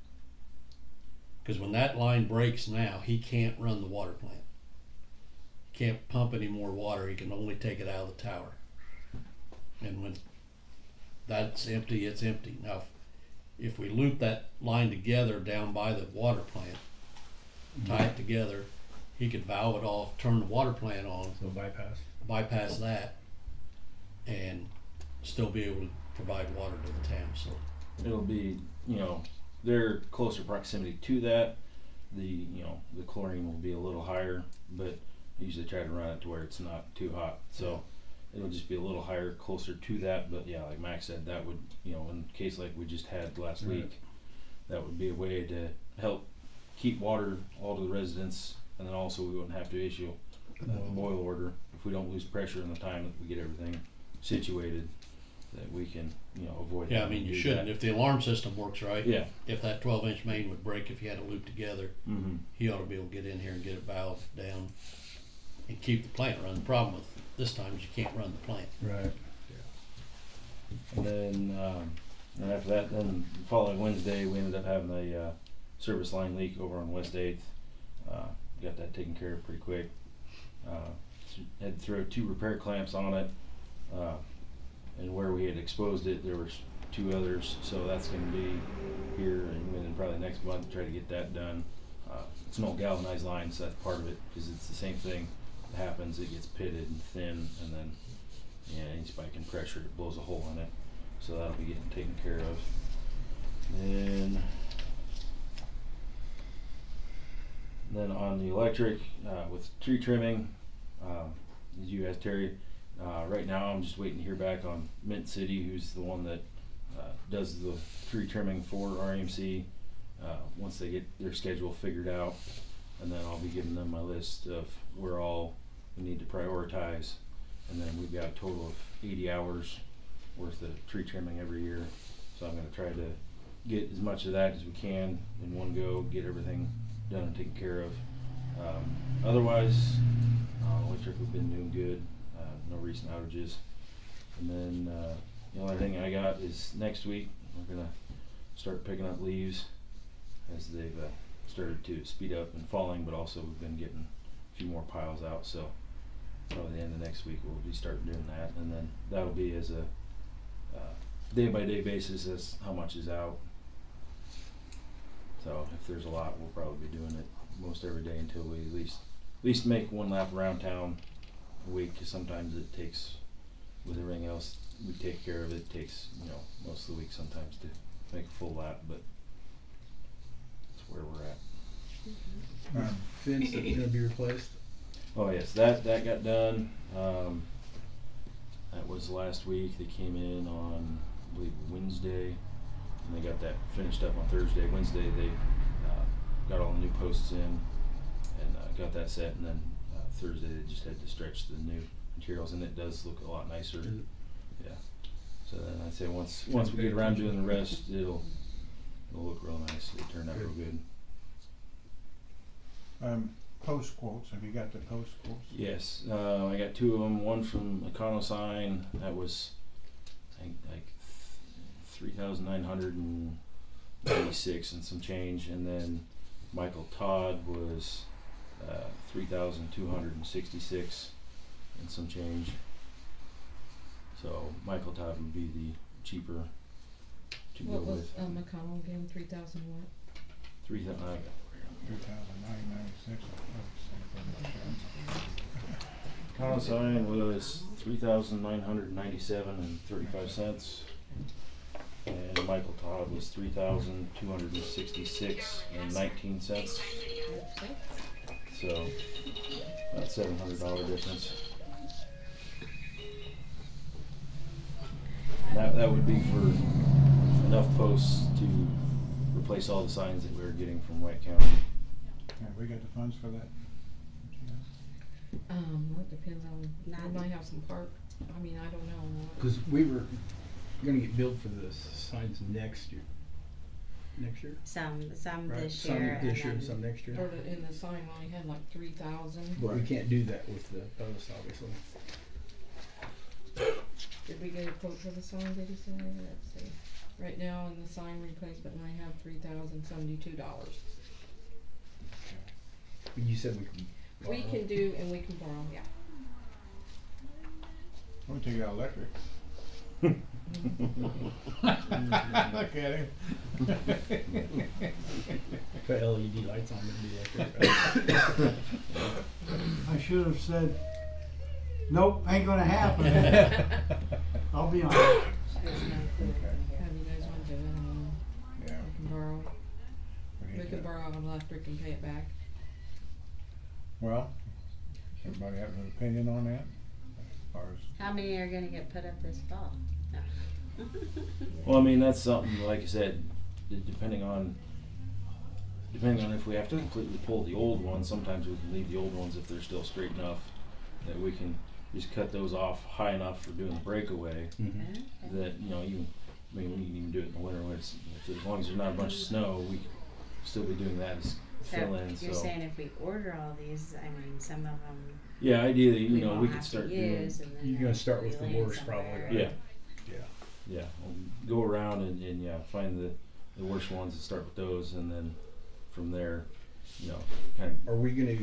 because when that line breaks now, he can't run the water plant. He can't pump any more water, he can only take it out of the tower. And when that's empty, it's empty. Now if we loop that line together down by the water plant, tie it together, he could valve it off, turn the water plant on,
So
bypass that, and still be able to provide water to the town. So
It'll be, you know, they're closer proximity to that. The, you know, the chlorine will be a little higher, but I usually try to run it to where it's not too hot. So it'll just be a little higher, closer to that. But yeah, like Max said, that would, you know, in case like we just had last week, that would be a way to help keep water all to the residents, and then also we wouldn't have to issue a boil order if we don't lose pressure in the time that we get everything situated, that we can, you know, avoid.
yeah, I mean, you shouldn't, if the alarm system works right,
Yeah.
if that 12-inch main would break, if you had it looped together,
Mm-hmm.
he ought to be able to get in here and get it valved down and keep the plant running. The problem with this time is you can't run the plant.
Right.
And then, and after that, then the following Wednesday, we ended up having a service line leak over on West 8th. Got that taken care of pretty quick. Had to throw 2 repair clamps on it, and where we had exposed it, there was 2 others, so that's going to be here and then probably next month to try to get that done. It's an old galvanized line, so that's part of it, because it's the same thing that happens. It gets pitted and thin, and then any spike in pressure, it blows a hole in it. So that'll be getting taken care of. Then on the electric, with tree trimming, as you asked Terry, right now I'm just waiting to hear back on Mint City, who's the one that does the tree trimming for RMC. Once they get their schedule figured out, and then I'll be giving them my list of where all we need to prioritize. And then we've got a total of 80 hours worth of tree trimming every year. So I'm going to try to get as much of that as we can in one go, get everything done and taken care of. Otherwise, electric, we've been doing good. No recent outages. And then the only thing I got is next week we're going to start picking up leaves as they've started to speed up and falling, but also we've been getting a few more piles out. So probably the end of next week we'll be starting doing that, and then that'll be as a day-by-day basis as how much is out. So if there's a lot, we'll probably be doing it most every day until we at least make one lap around town a week, because sometimes it takes, with everything else we take care of, it takes, you know, most of the week sometimes to make a full lap, but that's where we're at.
Fence that's gonna be replaced.
Oh yes, that got done. That was last week. They came in on, I believe, Wednesday, and they got that finished up on Thursday. Wednesday they got all the new posts in and got that set, and then Thursday they just had to stretch the new materials, and it does look a lot nicer. Yeah. So then I'd say once we get around doing the rest, it'll look real nice. It turned out real good.
Post quotes, have you got the post quotes?
Yes, I got 2 of them. One from EconoSign, that was, I think, like 3,996 and some change, and then Michael Todd was 3,266 and some change. So Michael Todd would be the cheaper to
What
go
was
with.
McConnell again? 3,000 what?
3,000.
3,996.
EconoSign was 3,997 and 35 cents, and Michael Todd was 3,266 and 19 cents. So about $700 difference. That would be for enough posts to replace all the signs that we were getting from White County.
Have we got the funds for that?
Well, it depends on, we might have some park, I mean, I don't know.
Because we were gonna get billed for the signs next year. next year?
Some
Right.
this
Some
year,
this year
and
and some
then
next year.
For the, in the sign, we only had like 3,000.
But we can't do that with the post, obviously.
Did we get a quote for the sign, did he say? Let's see. Right now, in the sign replacement, I have $3,072.
But you said we can.
We
borrow.
can do, and we can borrow, yeah.
We'll take out electric. Look at him.
Put LED lights on it and be like that.
I should have said, nope, ain't gonna happen. I'll be honest.
there's no clue
How do you guys want to do it? I mean,
Yeah.
we can borrow.
we need
We can
to-
borrow electric and pay it back.
Well, everybody have an opinion on that? Or is-
How many are gonna get put up this fall? No.
Well, I mean, that's something, like I said, depending on if we have to completely pull the old ones, sometimes we can leave the old ones if they're still straight enough, that we can just cut those off high enough for doing the breakaway,
Mhm.
Okay.
that, you know, we can even do it in the winter when it's, as long as there's not a bunch of snow, we can still be doing that as fill in,
So you're
so.
saying if we order all these, I mean, some of them
Yeah, ideally,
we
you know,
won't
we could
have to
start doing.
use, and then
You're gonna
they'll
start
be
with the
laying
worst probably,
somewhere.
right?
Yeah.
Yeah.
Yeah, we'll go around and yeah, find the worst ones and start with those, and then from there, you know, kind of.
Are we gonna,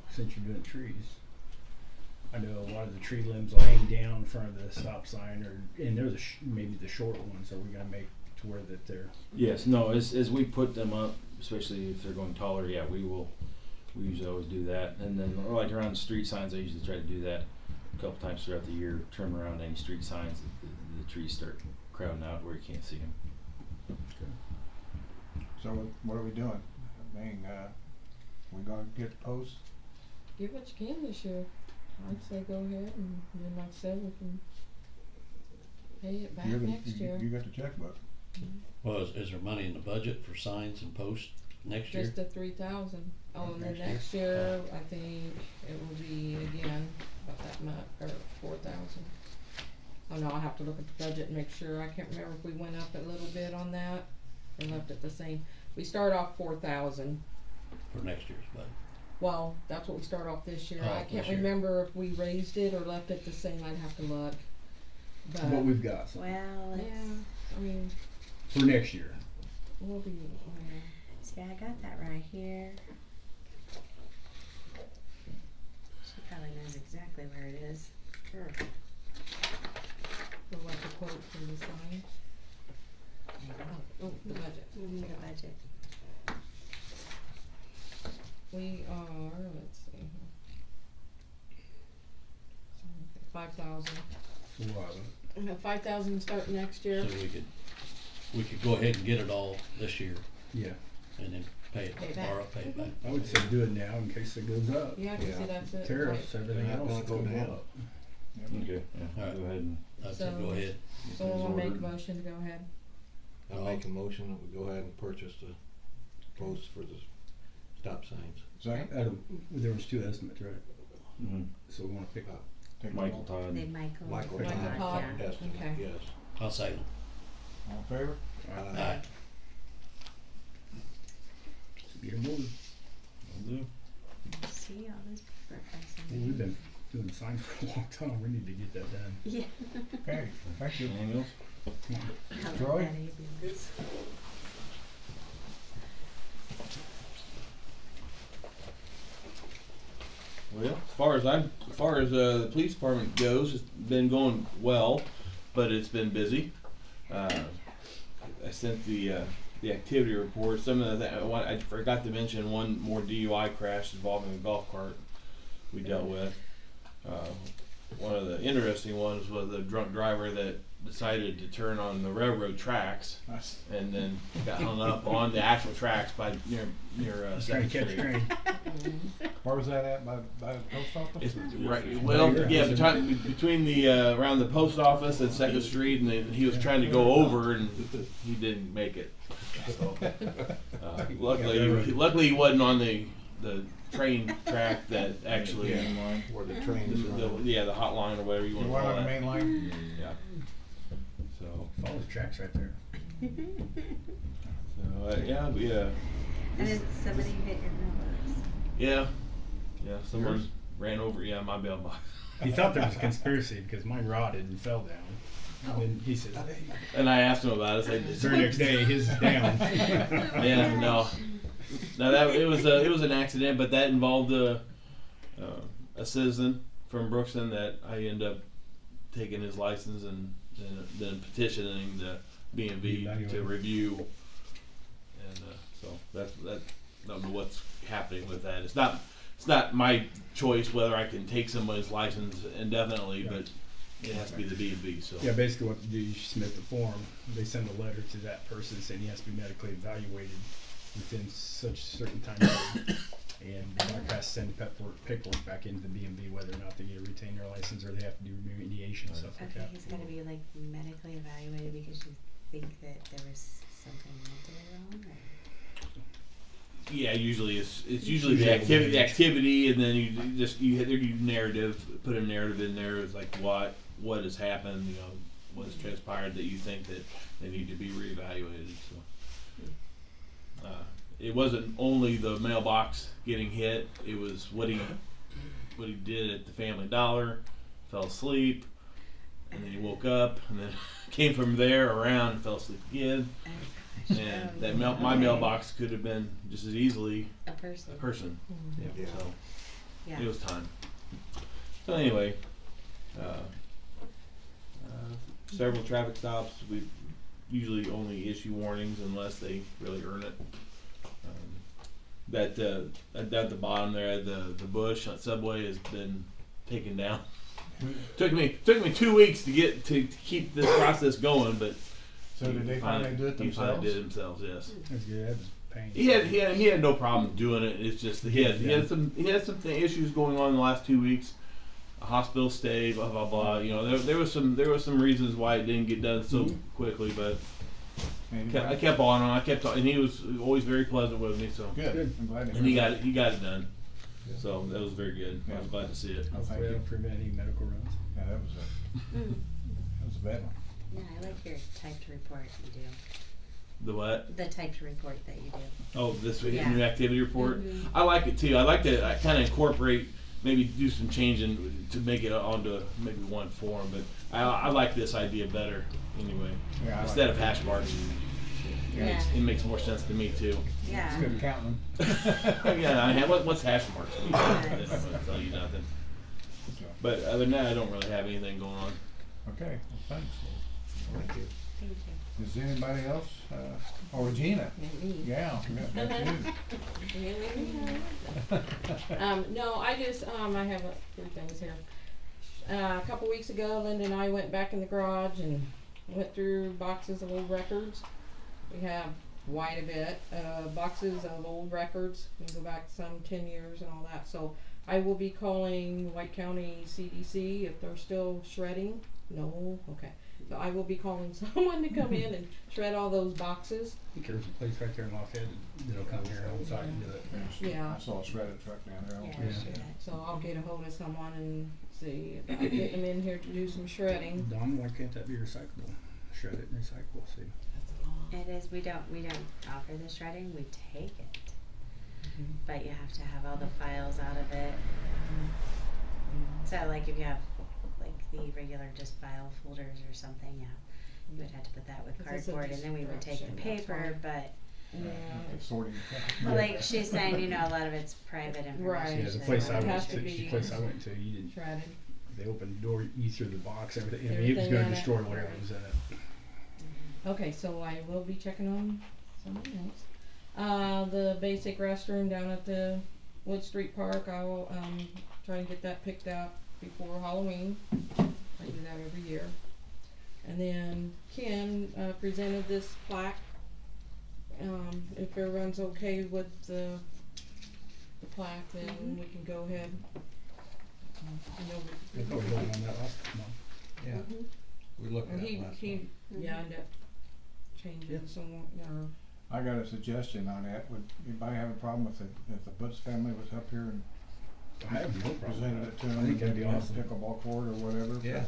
since you're doing trees, I know a lot of the tree limbs will hang down in front of the stop sign, or and they're maybe the short ones. Are we gonna make to where that they're
Yes, no, as we put them up, especially if they're going taller, yeah, we usually always do that, and then like around the street signs, I usually try to do that a couple times throughout the year. Trim around any street signs that the trees start crowding out where you can't see them.
So what are we doing? I mean, we gonna get posts?
Get what you can this year. I'd say go ahead, and then like I said, we can pay it back
You're the-
next year.
You got the checkbook.
Well, is there money in the budget for signs and posts next year?
Just the 3,000. Oh, and then
Next year?
next year, I think it will be again about that much, or 4,000. Oh no, I'll have to look at the budget and make sure. I can't remember if we went up a little bit on that or left it the same. We start off 4,000.
For next year's budget?
Well, that's what we start off this year.
Oh,
I can't
this year.
remember if we raised it or left it the same. I'd have to look. But
what we've got so
Well,
yeah,
it's,
I mean,
for next year?
we'll be.
see, I got that right here. She probably knows exactly where it is.
Sure. We'll let the quote for the sign. Oh, the budget.
We need a budget.
We are, let's see. 5,000.
So we'll have it.
We have 5,000 start next year.
So we could go ahead and get it all this year
Yeah,
and then pay
Pay it
it,
back.
borrow, pay it back.
I would say do it now in case it goes up.
Yeah, 'cause
Yeah.
see that's it.
Tariffs, everything
They're not
else is
gonna go
gonna go
down.
up.
Okay, yeah,
Alright.
go ahead and
I'd say
So-
go ahead.
get
So we'll
things
make a
ordered.
motion to go ahead.
I make a motion that we go ahead and purchase the posts for the stop signs.
Second?
Out of, there was 2 estimates, right?
Mhm.
So we wanna pick up.
Take a
Michael
vote.
Todd.
They Michael.
Michael
Michael
Todd,
Todd.
Yeah.
estimate,
Okay.
yes.
I'll second.
All in favor?
Aye.
Get 'em moving.
Will do.
See all this paper
Well,
pricing.
we've been doing signs for a long time. We need to get that done.
Yeah.
Okay, thank you.
Anything else?
I love
Troy?
that ambulance.
Well, as far as the police department goes, it's been going well, but it's been busy. I sent the activity report. Some of the I forgot to mention one more DUI crash involving a golf cart we dealt with. One of the interesting ones was a drunk driver that decided to turn on the railroad tracks
Nice.
and then got hung up on the actual tracks by near
Trying
Second
to catch
Street.
train.
Where was that at, by the post office?
It's right. Well, yeah, between the around the post office and Second Street, and then he was trying to go over, and he didn't make it. So, luckily he wasn't on the train track that actually,
Yeah, where the train is running.
the hotline or whatever you
You
want to
went
call
on the
that.
main line?
Yeah. So
Follow the tracks right there.
So yeah,
And then somebody hit your mailbox.
yeah. Someone ran over my mailbox.
He thought there was a conspiracy because mine rotted and fell down. And then he said,
And I asked him about it. I said,
the very next day, his is down.
yeah, no, that it was an accident, but that involved a citizen from Brookston that I ended up taking his license and then petitioning the B&B to review, and so that I don't know what's happening with that. It's not my choice whether I can take somebody's license indefinitely, but it has to be the B&B. So
Yeah, basically what you do, you submit the form. They send a letter to that person saying he has to be medically evaluated within such a certain time period. And the doctor has to send the paperwork back into the B&B whether or not they get to retain their license or they have to do remediation and stuff like
Okay,
that.
he's gotta be like medically evaluated because you think that there was something mentally wrong, or?
yeah, usually it's usually the activity, and then you narrative, put a narrative in there. It's like what has happened, what has transpired that you think that they need to be reevaluated. So it wasn't only the mailbox getting hit; it was what he did at the Family Dollar, fell asleep, and then he woke up, and then came from there around, and fell asleep again. And that my mailbox could have been just as easily
A person.
Yeah.
So
Yeah.
it was time. So anyway, several traffic stops. We usually only issue warnings unless they really earn it. That at the bottom there, the bush on Subway has been taken down. Took me 2 weeks to keep this process going, but.
So did they finally do it themselves?
He did it themselves, yes.
That's good. That was pain.
He had no problem doing it. It's just that he had some issues going on in the last 2 weeks. A hospital stay, blah blah blah. There was some reasons why it didn't get done so quickly, but I kept on him. I kept talking, and he was always very pleasant with me. So
Good. I'm glad to
and
hear
he got it done. So that was very good. I was glad to see it.
Oh, thank
Hopefully
you.
that'll prevent any medical runs.
Yeah, that was a bad one.
Yeah, I like your typed report you do.
The what?
The typed report that you do.
Oh, this
Yeah.
new activity report.
Mhm.
I like it too. I like to kind of incorporate, maybe do some changing to make it onto maybe one form. But I like this idea better anyway.
Yeah, I like
Instead
it.
of hash marks.
Yeah.
It makes more sense to me too.
Yeah.
It's good at counting
Yeah, what's hash marks? I
Nice.
don't want to tell you nothing.
So,
But other than that, I don't really have anything going on.
okay, well, thanks.
Thank you.
Thank you.
Is anybody else? Or Regina?
Me.
Yeah, we got that too.
No, I just, I have three things here. A couple weeks ago, Linda and I went back in the garage and went through boxes of old records. We have quite a bit, boxes of old records. We can go back some 10 years and all that. So I will be calling White County CDC if they're still shredding. No? Okay. So I will be calling someone to come in and shred all those boxes.
I think there's a place right there in Lafayette that'll come here on site and do it.
Yeah.
I saw a shredded truck down there.
Yeah,
Yeah.
I see that.
So I'll get a hold of someone and see if I can get them in here to do some shredding.
Don, why can't that be recyclable? Shred it and recycle, see.
It is, we don't offer the shredding, we take it. But you have to have all the files out of it. So like if you have like the regular just file folders or something, yeah, you would have to put that with
'Cause it's a
cardboard and then we would take the
destruction, that's
paper,
why.
but
It's sorting.
like she's saying, a lot of it's private information.
Right.
Yeah, the
so
place
they
I
wanna
went
has
to,
to
make
be
the place I went to, you didn't,
Shredded.
they opened the door, you threw the box, everything, I mean, it was
Everything
gonna
in it.
destroy whatever was in it.
Okay, so I will be checking on something else. The basic restroom down at the Wood Street Park, I will try and get that picked up before Halloween. I do that every year. And then Ken presented this plaque. If everyone's okay with the plaque, then we can go ahead.
They thought we were on that last month.
Yeah, we looked at it last month.
He ended up changing some, or
I got a suggestion on that. Would anybody have a problem if the Butts family was up here and
I have no problem
presented
with
it to
that.
them?
I think that'd be
maybe on a
awesome.
pickleball court or whatever?
Yeah.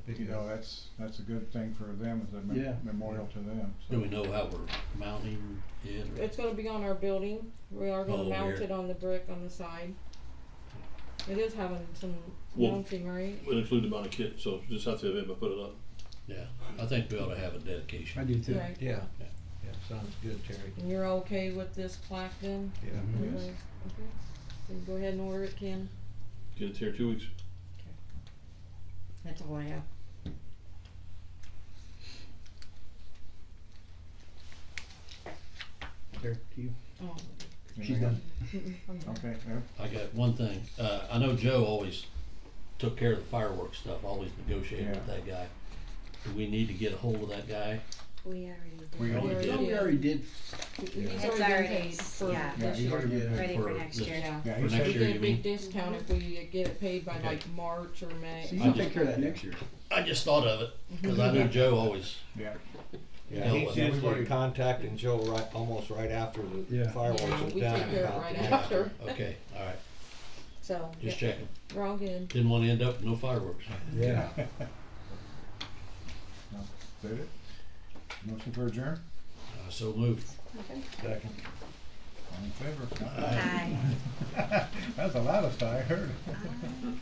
you know, that's a good thing for them as a
Yeah.
memorial to them, so.
Do we know how we're mounting it? Or?
It's gonna be on our building. We are gonna
Oh,
mount
here.
it on the brick on the side. It is having some
Well,
mounting, right?
We'll include the amount of kit, so just have to have him put it up.
Yeah, I think we ought to have a dedication.
I do too.
Right.
Yeah, yeah, sounds good, Terry.
And you're okay with this plaque then?
Yeah.
Yes.
Everybody? Okay. Then go ahead and order it, Ken.
Get it here in 2 weeks.
That's all I have.
There, to you.
Oh.
She's done.
I'm done.
Okay, Eric?
I got one thing. I know Joe always took care of the fireworks stuff, always negotiated with
Yeah.
that guy. Do we need to get a hold of that guy?
We already did.
We already
already
did.
We already did.
He's
It's
already
already,
been paid for
yeah.
Yeah,
this
he's
year.
already been paid.
Ready for
For
next
this-
year.
Yeah.
Yeah,
For
he
next
said,
We
year,
get
you
a
mean?
big discount if we get it paid by
Okay.
like March or May.
So you
I
can
just-
take care of that next year.
I just thought of it because I knew Joe always.
yeah,
Yeah,
No,
he
what-
said we were contacting Joe almost right after the
Yeah.
fireworks
Yeah,
was
we
done.
take care of it
about
right
the-
after.
Okay, all right.
So,
Just
yeah,
checking.
we're all good.
Didn't want to end up with no fireworks.
Yeah.
no, is that it? Motion for adjourn,
So moved.
Okay.
Second.
all in favor?
Aye.
That's the loudest I heard.
Aye.